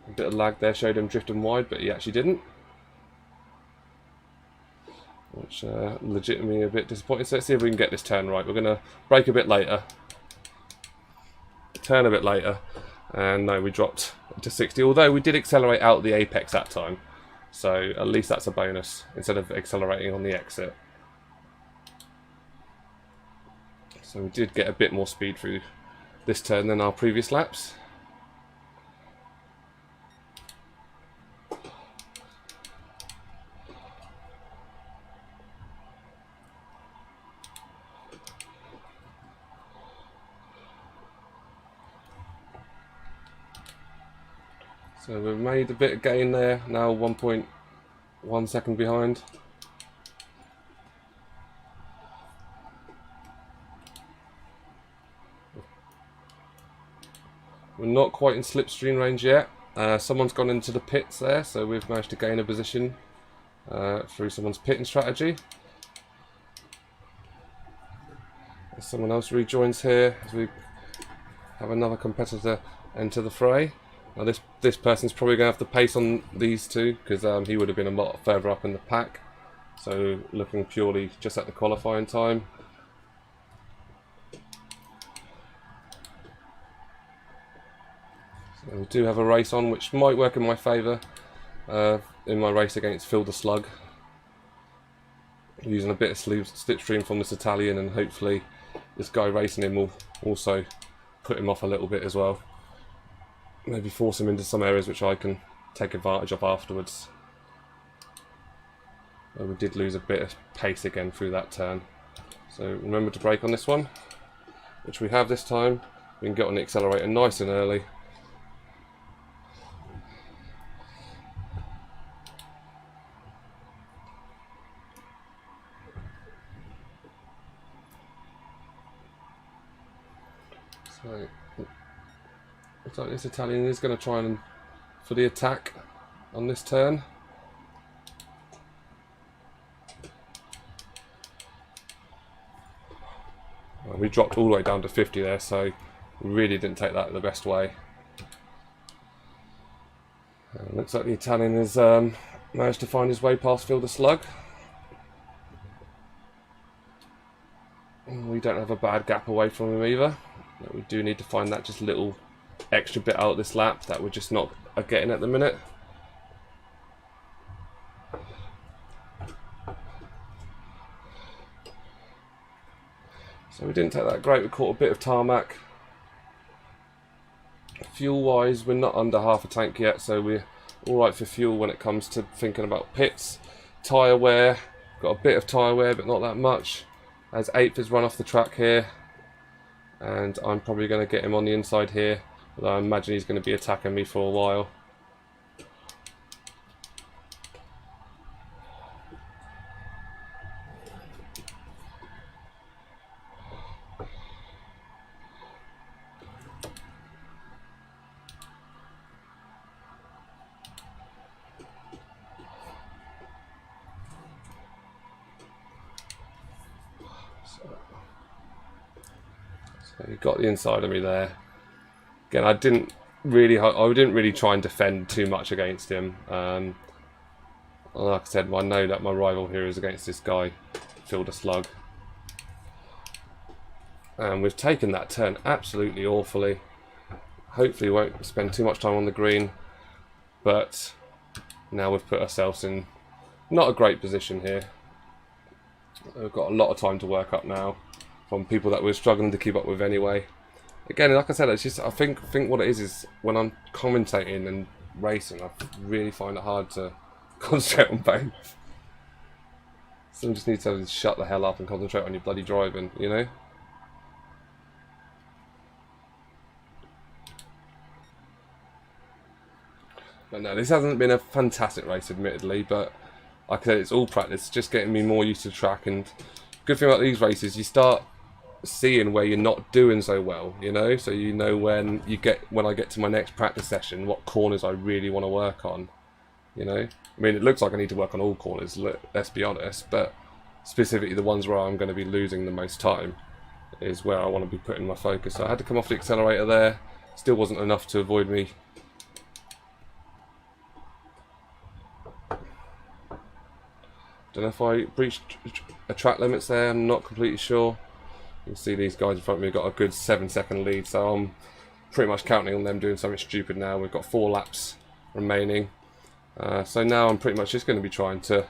Speaker 1: A bit of lag there showed him drifting wide, but he actually didn't, which legitimately a bit disappointing. So let's see if we can get this turn right. We're going to brake a bit later, turn a bit later, and no, we dropped to 60, although we did accelerate out the apex that time, so at least that's a bonus instead of accelerating on the exit. So we did get a bit more speed through this turn than our previous laps. So we've made a bit of gain there, now 1.1 second behind. We're not quite in slipstream range yet. Someone's gone into the pits there, so we've managed to gain a position through someone's pitting strategy. Someone else rejoins here as we have another competitor enter the fray. Now this person's probably going to have to pace on these two, because he would have been a lot further up in the pack. So looking purely just at the qualifying time. So we do have a race on, which might work in my favour in my race against Phil the Slug. Using a bit of slipstream from this Italian, and hopefully this guy racing him will also put him off a little bit as well. Maybe force him into some areas which I can take advantage of afterwards. We did lose a bit of pace again through that turn, so remember to brake on this one. which we have this time, we can get on the accelerator nice and early. So, looks like this Italian is going to try and for the attack on this turn. Well, we dropped all the way down to 50 there, so we really didn't take that the best way. Looks like the Italian has managed to find his way past Fielder Slug. We don't have a bad gap away from him either. But we do need to find that just little extra bit out this lap that we're just not getting at the minute. So we didn't take that great, we caught a bit of tarmac. Fuel wise, we're not under half a tank yet, so we're alright for fuel when it comes to thinking about pits. Tyre wear, got a bit of tyre wear but not that much, as 8th has run off the track here, and I'm probably going to get him on the inside here, although I imagine he's going to be attacking me for a while. So he got the inside of me there. Again, I didn't really try and defend too much against him. Like I said, I know that my rival here is against this guy, Fielder Slug. And we've taken that turn absolutely awfully. Hopefully we won't spend too much time on the green, but now we've put ourselves in not a great position here. We've got a lot of time to work up now from people that we're struggling to keep up with anyway. Again, like I said, it's just I think what it is when I'm commentating and racing, I really find it hard to concentrate on both. Someone just needs to shut the hell up and concentrate on your bloody driving, you know? But no, this hasn't been a fantastic race, admittedly, but like I said, it's all practice, just getting me more used to the track. And good thing about these races, you start seeing where you're not doing so well, you know, so you know when I get to my next practice session what corners I really want to work on, you know. I mean, it looks like I need to work on all corners, let's be honest, but specifically the ones where I'm going to be losing the most time is where I want to be putting my focus. So I had to come off the accelerator there, still wasn't enough to avoid me. Don't know if I breached a track limits there, I'm not completely sure. You can see these guys in front of me got a good 7-second lead, so I'm pretty much counting on them doing something stupid now. We've got 4 laps remaining. So now I'm pretty much just going to be trying to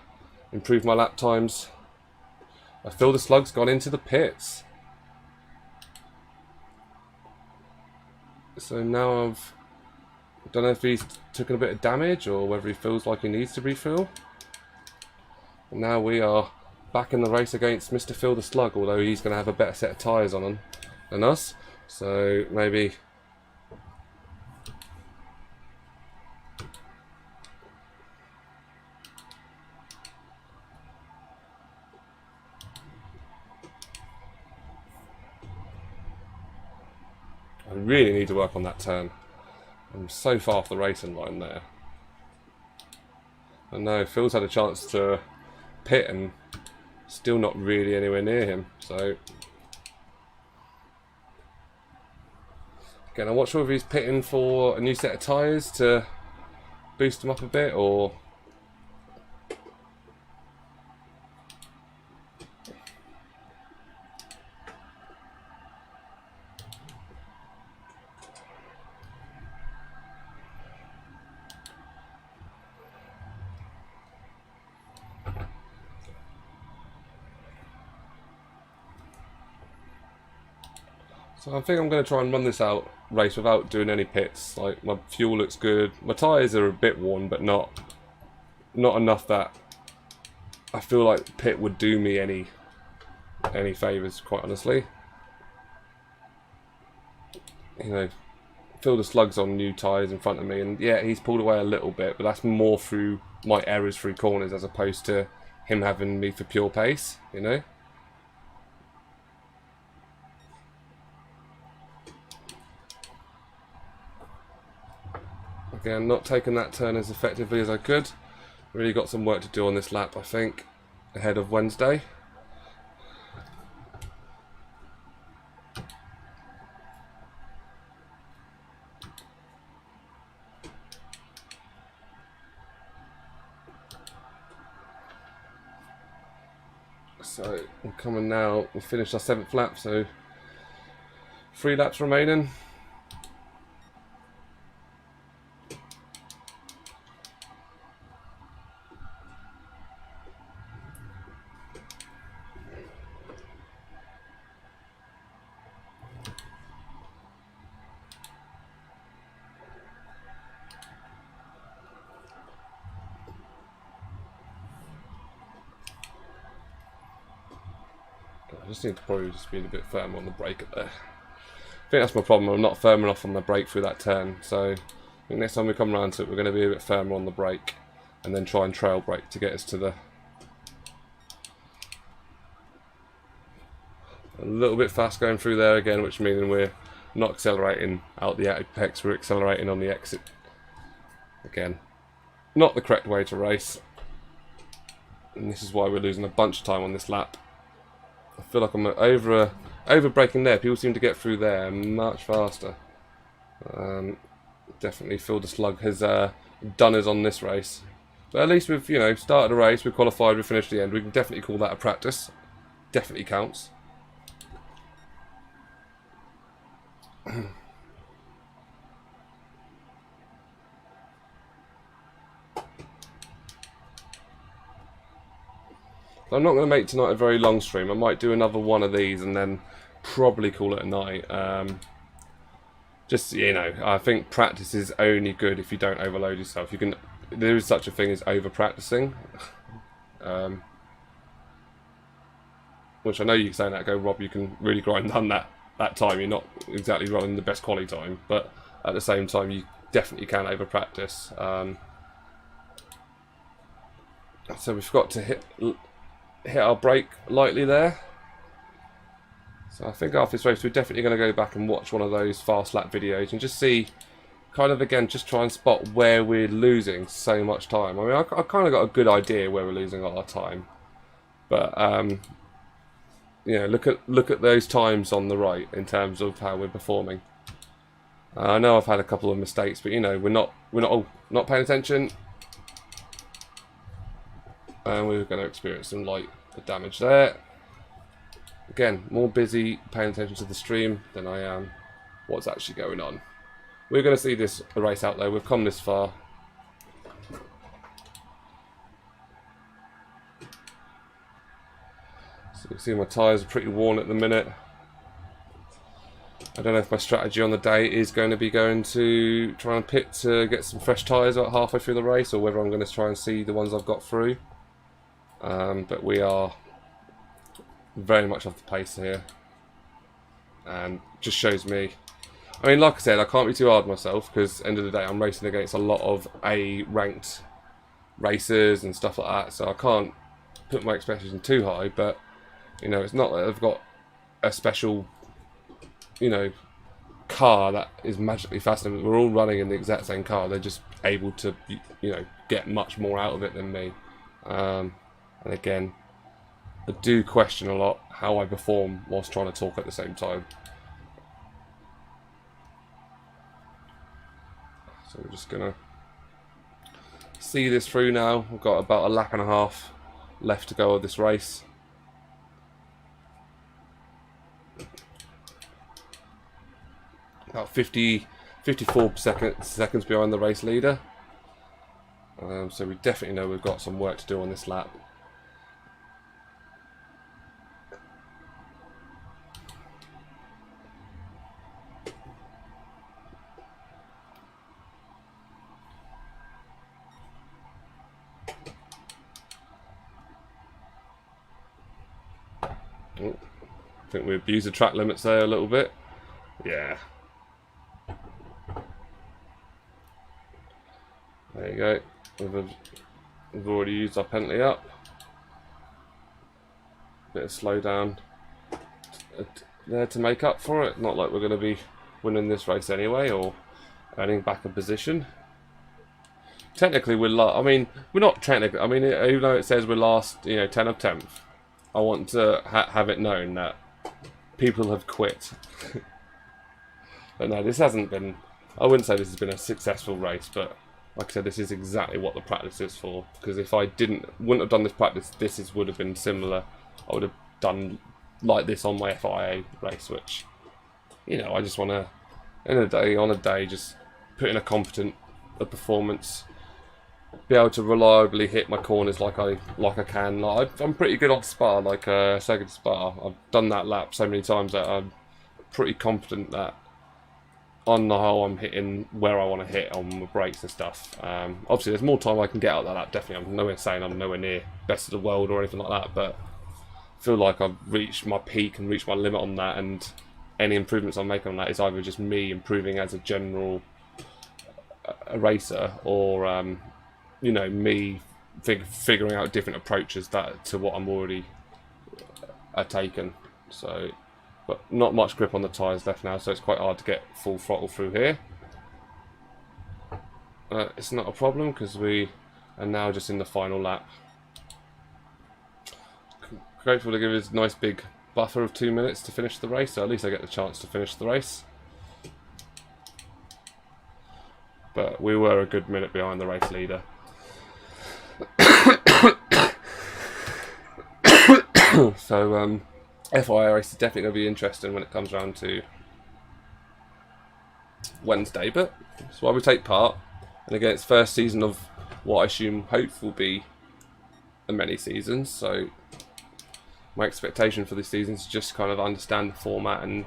Speaker 1: improve my lap times. I feel the Slug's gone into the pits. So now I don't know if he's taken a bit of damage or whether he feels like he needs to refuel. Now we are back in the race against Mr. Fielder Slug, although he's going to have a better set of tyres on him than us. So maybe I really need to work on that turn. I'm so far off the racing line there. I know Phil's had a chance to pit and still not really anywhere near him, so again I'm not sure if he's pitting for a new set of tyres to boost him up a bit, or so I think I'm going to try and run this race without doing any pits. Like, my fuel looks good. My tyres are a bit worn, but not enough that I feel like pit would do me any favours, quite honestly. you know, feel the slugs on new tyres in front of me, and yeah, he's pulled away a little bit, but that's more through my errors through corners as opposed to him having me for pure pace, you know. Again, not taking that turn as effectively as I could. Really got some work to do on this lap, I think, ahead of Wednesday. So we're coming now, we finished our 7th lap, so 3 laps remaining. I just need to probably just be a bit firmer on the brake there. I think that's my problem, I'm not firm enough on the brake through that turn, so I think next time we come around to it we're going to be a bit firmer on the brake and then try and trail brake to get us to the... A little bit fast going through there again, which means we're not accelerating out the apex, we're accelerating on the exit. Again, not the correct way to race, and this is why we're losing a bunch of time on this lap. I feel like I'm over braking there. People seem to get through there much faster. Definitely feel the slug has done us on this race. But at least we've, you know, started a race, we've qualified, we've finished the end. We can definitely call that a practice. Definitely counts. I'm not going to make tonight a very long stream. I might do another one of these and then probably call it a night. Just, you know, I think practice is only good if you don't overload yourself. You can, there is such a thing as over practicing, which I know you can say that, go Rob, you can really grind down that time. You're not exactly running the best quality time, but at the same time you definitely can over practice. So we've got to hit our brake lightly there. So I think after this race we're definitely going to go back and watch one of those fast lap videos and just see, kind of again, just try and spot where we're losing so much time. I mean, I kind of got a good idea where we're losing our time, but you know, look at those times on the right in terms of how we're performing. I know I've had a couple of mistakes, but you know, we're not paying attention. And we're going to experience some light damage there. Again, more busy paying attention to the stream than I am what's actually going on. We're going to see this race out there. We've come this far. So you can see my tyres are pretty worn at the minute. I don't know if my strategy on the day is going to be going to try and pit to get some fresh tyres about halfway through the race, or whether I'm going to try and see the ones I've got through. But we are very much off the pace here, and just shows me, I mean, like I said, I can't be too hard on myself because end of the day I'm racing against a lot of A-ranked racers and stuff like that, so I can't put my expectations too high. But you know, it's not that I've got a special, you know, car that is magically faster. We're all running in the exact same car. They're just able to, you know, get much more out of it than me. And again, I do question a lot how I perform whilst trying to talk at the same time. So we're just going to see this through now. We've got about a lap and a half left to go of this race. About 54 seconds behind the race leader. So we definitely know we've got some work to do on this lap. Oh, I think we abused the track limits there a little bit. Yeah. There you go. We've already used our penalty up. Bit of slowdown there to make up for it. Not like we're going to be winning this race anyway or earning back a position. Technically, we're not technically. I mean, even though it says we're last, 10 of 10th, I want to have it known that people have quit. But no, this hasn't been. I wouldn't say this has been a successful race, but like I said, this is exactly what the practice is for. Because if I wouldn't have done this practice, would have been similar. I would have done like this on my FIA race, which, I just want to, on a day, just put in a competent performance, be able to reliably hit my corners like I can. I'm pretty good on Spa, second Spa. I've done that lap so many times that I'm pretty confident that on the whole I'm hitting where I want to hit on my brakes and stuff. Obviously there's more time I can get out of that lap, definitely. I'm nowhere saying I'm nowhere near best of the world or anything like that, but I feel like I've reached my peak and reached my limit on that, and any improvements I'm making on that is either just me improving as a general racer or me figuring out different approaches to what I'm already taken. So, but not much grip on the tyres left now, so it's quite hard to get full throttle through here. It's not a problem because we are now just in the final lap. Grateful to give us a nice big buffer of 2 minutes to finish the race, so at least I get the chance to finish the race. But we were a good minute behind the race leader. So FIA race is definitely going to be interesting when it comes around to Wednesday, but that's why we take part. And again, it's first season of what I assume hope will be many seasons, so my expectation for this season is just kind of understand the format and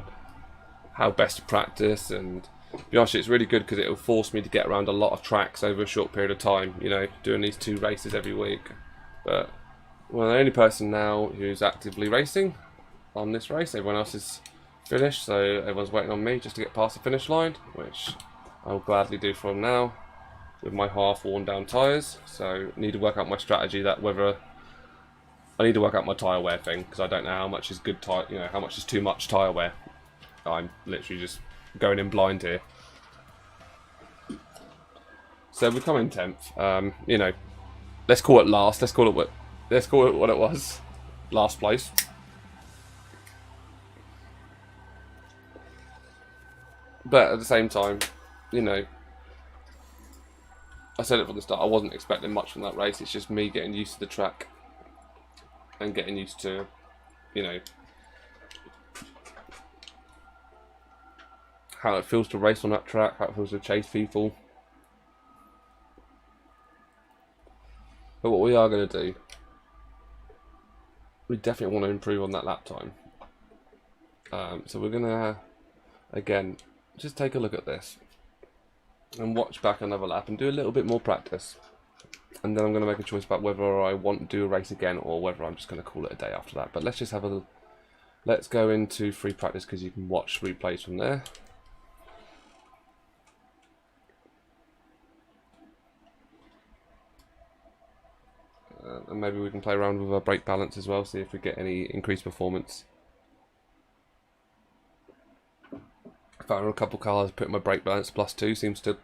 Speaker 1: how best to practice. And to be honest, it's really good because it will force me to get around a lot of tracks over a short period of time, doing these 2 races every week. But well, the only person now who's actively racing on this race, everyone else is finished, so everyone's waiting on me just to get past the finish line, which I'll gladly do from now with my half worn down tyres. So I need to work out my strategy, that whether I need to work out my tyre wear thing, because I don't know how much is good tyre, how much is too much tyre wear. I'm literally just going in blind here. So we come in 10th. Let's call it last. Let's call it what it was. Last place. But at the same time, I said it from the start, I wasn't expecting much from that race. It's just me getting used to the track and getting used to, how it feels to race on that track, how it feels to chase people. But what we are going to do, we definitely want to improve on that lap time. So we're going to, again, just take a look at this and watch back another lap and do a little bit more practice. And then I'm going to make a choice about whether I want to do a race again or whether I'm just going to call it a day after that. But let's just let's go into free practice because you can watch replays from there. And maybe we can play around with our brake balance as well, see if we get any increased performance. Found a couple cars, putting my brake balance +2 seems to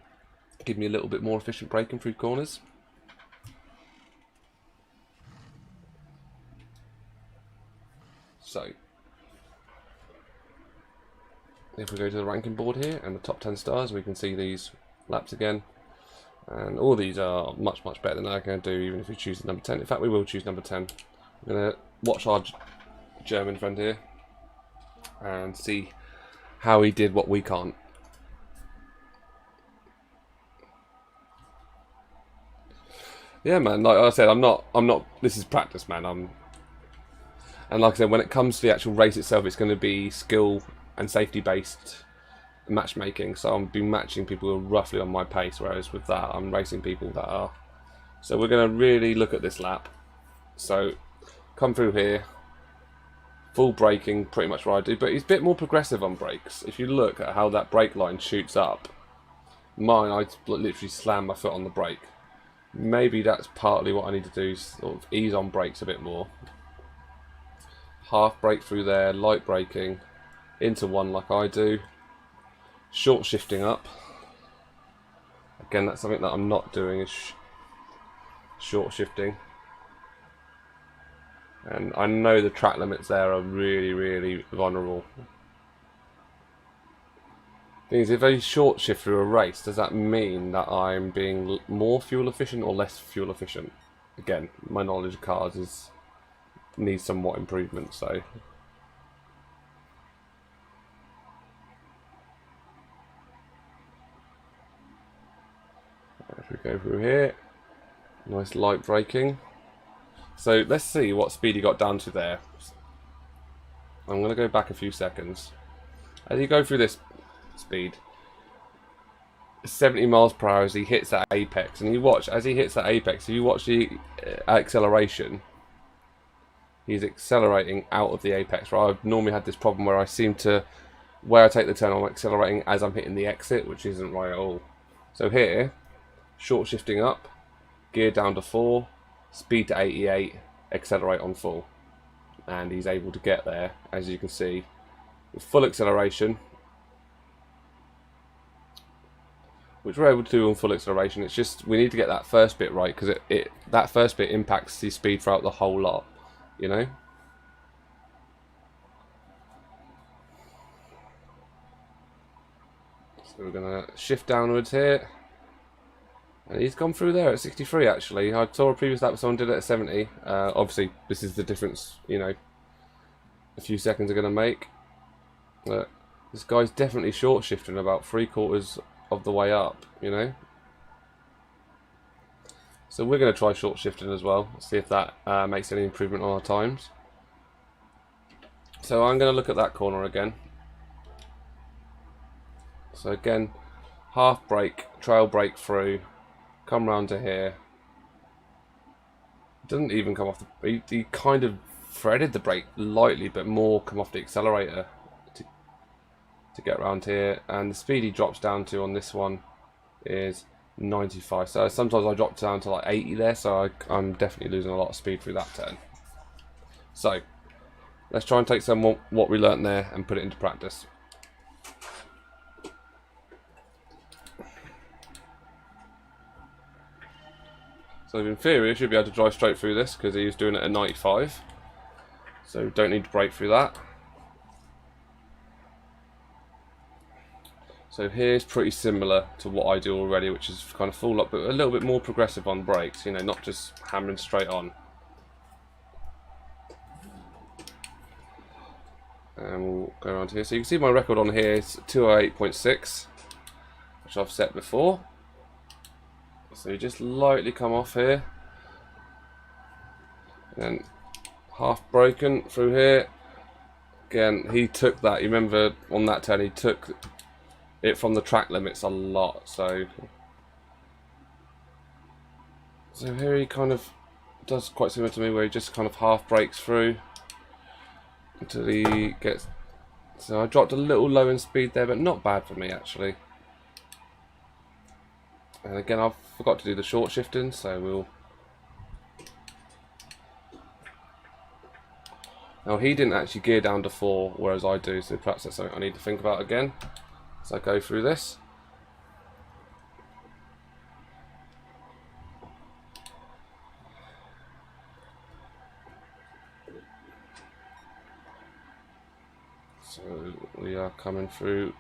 Speaker 1: give me a little bit more efficient braking through corners. So, if we go to the ranking board here and the top 10 stars, we can see these laps again. And all these are much, much better than I'm going to do, even if we choose number 10. In fact, we will choose number 10. I'm going to watch our German friend here and see how he did what we can't. Yeah, man, like I said, I'm not, this is practice, man. And like I said, when it comes to the actual race itself, it's going to be skill and safety based matchmaking. So I'm be matching people who are roughly on my pace, whereas with that, I'm racing people that are. So we're going to really look at this lap. So come through here, full braking, pretty much what I do, but he's a bit more progressive on brakes. If you look at how that brake line shoots up, mine, I literally slam my foot on the brake. maybe that's partly what I need to do, sort of ease on brakes a bit more. Half brake through there, light braking into one like I do, short shifting up. Again, that's something that I'm not doing, is short shifting. And I know the track limits there are really, really vulnerable. Thing is, if I short shift through a race, does that mean that I'm being more fuel efficient or less fuel efficient? Again, my knowledge of cars needs somewhat improvement, so. If we go through here, nice light braking. So let's see what speed he got down to there. I'm going to go back a few seconds. As you go through this speed, 70 miles per hour as he hits that apex, and you watch as he hits that apex, if you watch the acceleration, he's accelerating out of the apex. Right, I've normally had this problem where I seem to, where I take the turn, I'm accelerating as I'm hitting the exit, which isn't right at all. So here, short shifting up, gear down to 4, speed to 88, accelerate on full, and he's able to get there, as you can see, with full acceleration, which we're able to do on full acceleration. It's just we need to get that first bit right, because that first bit impacts the speed throughout the whole lot, you know. So we're gonna shift downwards here. And he's gone through there at 63 actually. I saw a previous lap someone did it at 70. Obviously this is the difference, you know, a few seconds are going to make. But this guy's definitely short shifting about 3/4 of the way up, you know. So we're going to try short shifting as well, see if that makes any improvement on our times. So I'm going to look at that corner again. So again, half brake, trail brake through. Come round to here. Doesn't even come off the. He kind of threaded the brake lightly, but more come off the accelerator to get around here. And the speed he drops down to on this one is 95. So sometimes I drop down to like 80 there. So I'm definitely losing a lot of speed through that turn. So let's try and take some what we learnt there and put it into practice. So in theory, I should be able to drive straight through this because he was doing it at 95. So don't need to brake through that. So here's pretty similar to what I do already, which is kind of full up, but a little bit more progressive on brakes, you know, not just hammering straight on. And we'll go around here. So you can see my record on here is 208.6, which I've set before. So you just lightly come off here, and then half broken through here. Again, he took that, you remember on that turn, he took it from the track limits a lot. So here he kind of does quite similar to me, where he just kind of half brakes through until he gets. So I dropped a little low in speed there, but not bad for me actually. And again, I forgot to do the short shifting, so we'll. Now he didn't actually gear down to 4, whereas I do, so perhaps that's something I need to think about again as I go through this. So we are coming through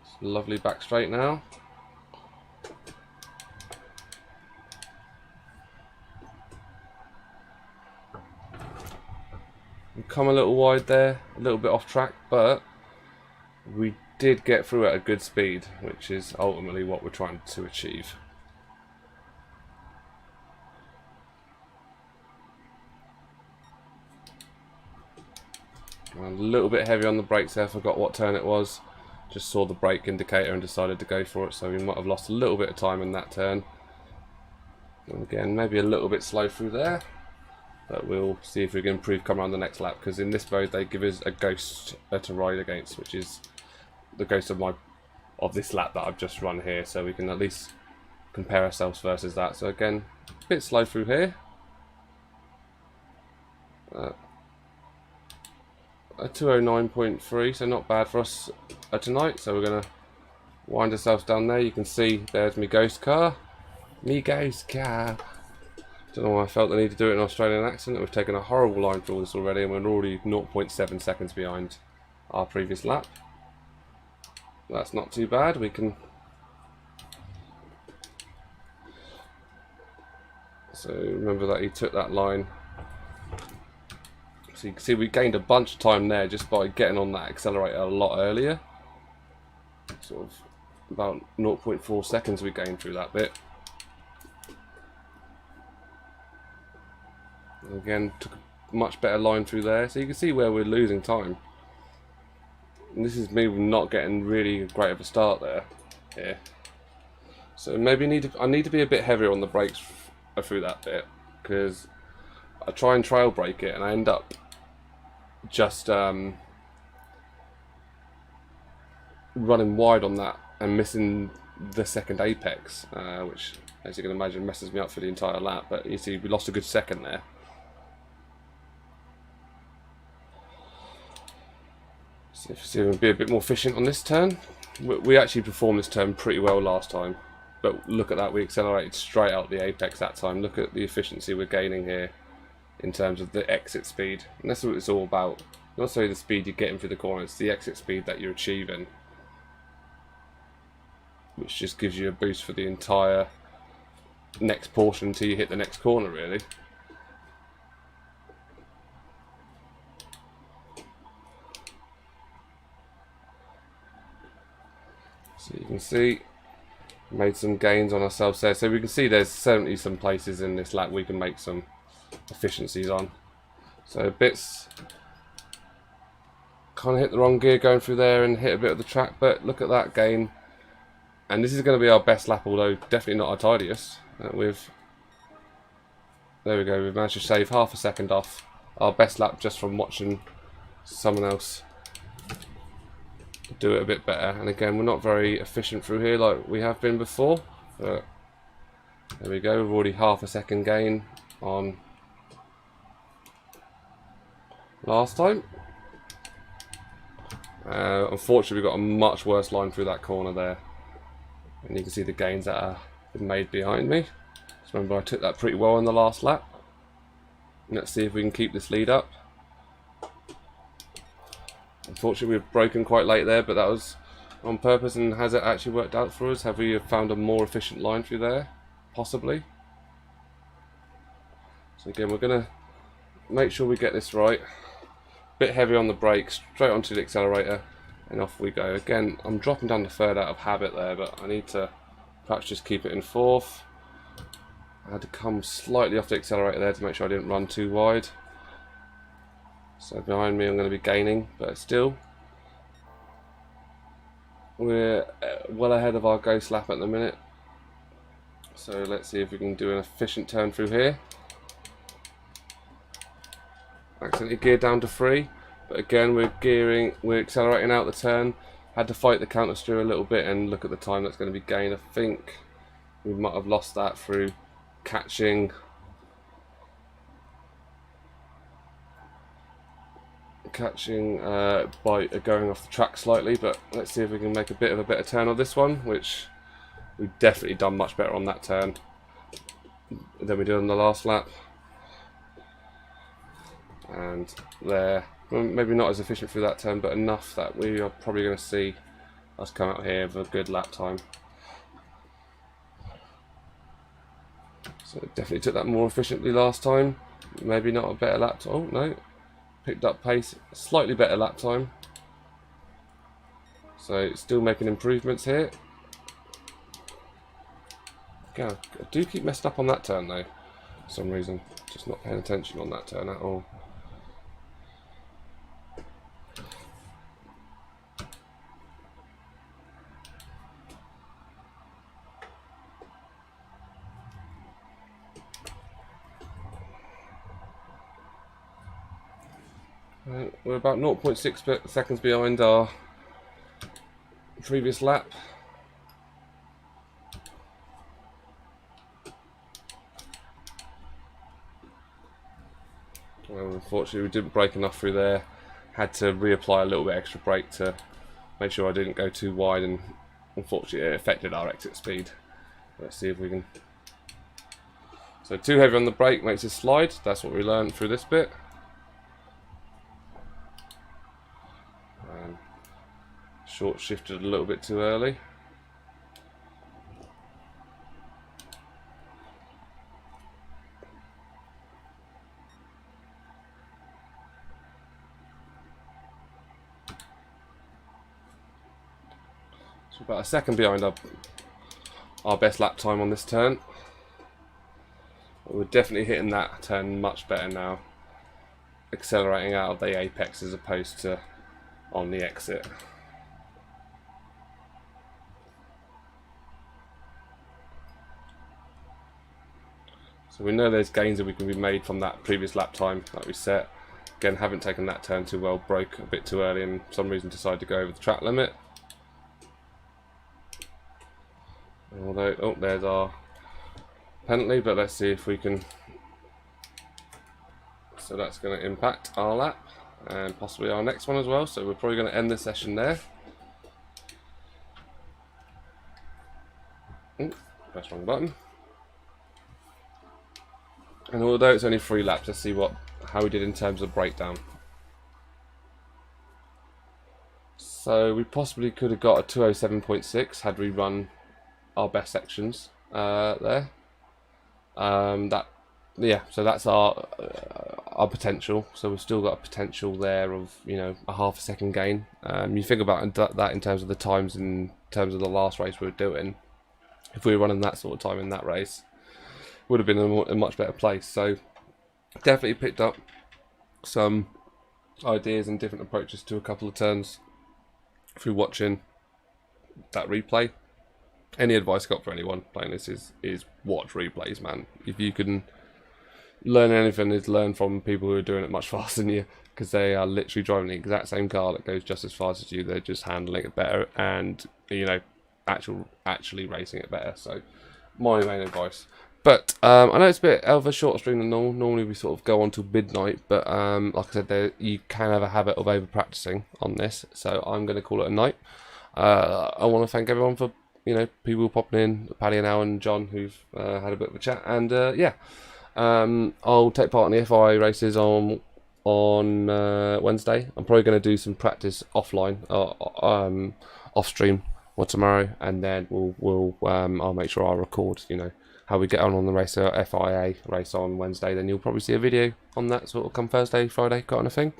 Speaker 1: this lovely back straight now. Come a little wide there, a little bit off track, but we did get through at a good speed, which is ultimately what we're trying to achieve. A little bit heavy on the brakes there, forgot what turn it was, just saw the brake indicator and decided to go for it, so we might have lost a little bit of time in that turn. And again, maybe a little bit slow through there. But we'll see if we can improve come around the next lap, because in this mode they give us a ghost to ride against, which is the ghost of this lap that I've just run here, so we can at least compare ourselves versus that. So again, a bit slow through here. A 209.3, so not bad for us tonight. So we're going to wind ourselves down there. You can see there's my ghost car. Me ghost car. Don't know why I felt the need to do it in an Australian accent. We've taken a horrible line through all this already, and we're already 0.7 seconds behind our previous lap. That's not too bad. We can. So remember that he took that line. So you can see we gained a bunch of time there just by getting on that accelerator a lot earlier. Sort of about 0.4 seconds we gained through that bit. And again, took a much better line through there. So you can see where we're losing time. And this is me not getting really great of a start there. Here. So maybe I need to be a bit heavier on the brakes through that bit, because I try and trail brake it and I end up just running wide on that and missing the second apex, which, as you can imagine, messes me up for the entire lap. But you see, we lost a good second there. So if you see, we'll be a bit more efficient on this turn. We actually performed this turn pretty well last time, but look at that, we accelerated straight out the apex that time. Look at the efficiency we're gaining here in terms of the exit speed, and that's what it's all about. Not necessarily the speed you're getting through the corner, it's the exit speed that you're achieving, which just gives you a boost for the entire next portion until you hit the next corner, really. So you can see, made some gains on ourselves there. So we can see there's certainly some places in this lap we can make some efficiencies on. So bits kind of hit the wrong gear going through there and hit a bit of the track, but look at that gain. And this is going to be our best lap, although definitely not our tidiest. There we go, we've managed to shave half a second off our best lap just from watching someone else do it a bit better. And again, we're not very efficient through here like we have been before, but there we go, we've already half a second gain on last time. Unfortunately, we've got a much worse line through that corner there, and you can see the gains that have been made behind me. So remember, I took that pretty well in the last lap. Let's see if we can keep this lead up. Unfortunately, we've broken quite late there, but that was on purpose. And has it actually worked out for us? Have we found a more efficient line through there? Possibly. So again, we're going to make sure we get this right. Bit heavy on the brakes, straight onto the accelerator, and off we go. Again, I'm dropping down to third out of habit there, but I need to perhaps just keep it in fourth. I had to come slightly off the accelerator there to make sure I didn't run too wide. So behind me I'm going to be gaining, but still we're well ahead of our ghost lap at the minute. So let's see if we can do an efficient turn through here. Accidentally geared down to 3, but again we're accelerating out the turn. Had to fight the counter steer a little bit, and look at the time that's going to be gained. I think we might have lost that through catching by going off the track slightly. But let's see if we can make a bit of a better turn on this one, which we've definitely done much better on that turn than we did on the last lap. And there, well, maybe not as efficient through that turn, but enough that we are probably going to see us come out here with a good lap time. So definitely took that more efficiently last time. Maybe not a better lap time. Oh no, picked up pace, slightly better lap time. So still making improvements here. Yeah, I do keep messing up on that turn though, for some reason. Just not paying attention on that turn at all. We're about 0.6 seconds behind our previous lap. Well, unfortunately, we didn't brake enough through there. Had to reapply a little bit extra brake to make sure I didn't go too wide, and unfortunately it affected our exit speed. Let's see if we can. So too heavy on the brake makes it slide. That's what we learned through this bit. Short shifted a little bit too early. So about a second behind our best lap time on this turn. We're definitely hitting that turn much better now, accelerating out of the apex as opposed to on the exit. So we know there's gains that we can be made from that previous lap time that we set. Again, haven't taken that turn too well, broke a bit too early and for some reason decided to go over the track limit. Although, oh, there's our penalty, but let's see if we can. So that's going to impact our lap and possibly our next one as well. So we're probably going to end this session there. Ooh, press wrong button. And although it's only 3 laps, let's see how we did in terms of breakdown. So we possibly could have got a 207.6 had we run our best sections there. So that's our potential. So we've still got a potential there of, you know, a half a second gain. You think about that in terms of the times, in terms of the last race we were doing. If we were running that sort of time in that race, would have been a much better place. So definitely picked up some ideas and different approaches to a couple of turns through watching that replay. Any advice I got for anyone playing this is watch replays, man. If you can learn anything, is learn from people who are doing it much faster than you, because they are literally driving the exact same car that goes just as fast as you. They're just handling it better and, you know, actually racing it better. So my main advice. But I know it's a bit of a shorter stream than normal. Normally we sort of go on till midnight, but like I said, you can have a habit of over practicing on this, so I'm going to call it a night. I want to thank everyone for, you know, people popping in, Paddy and Al and John, who've had a bit of a chat, and yeah, I'll take part in the FIA races on Wednesday. I'm probably going to do some practice offline, off stream or tomorrow, and then I'll make sure I'll record, you know, how we get on the race, FIA race on Wednesday. Then you'll probably see a video on that sort of come Thursday, Friday kind of thing.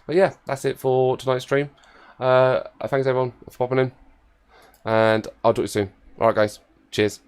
Speaker 1: But yeah, that's it for tonight's stream. Thanks everyone for popping in, and I'll talk to you soon. Alright guys, cheers.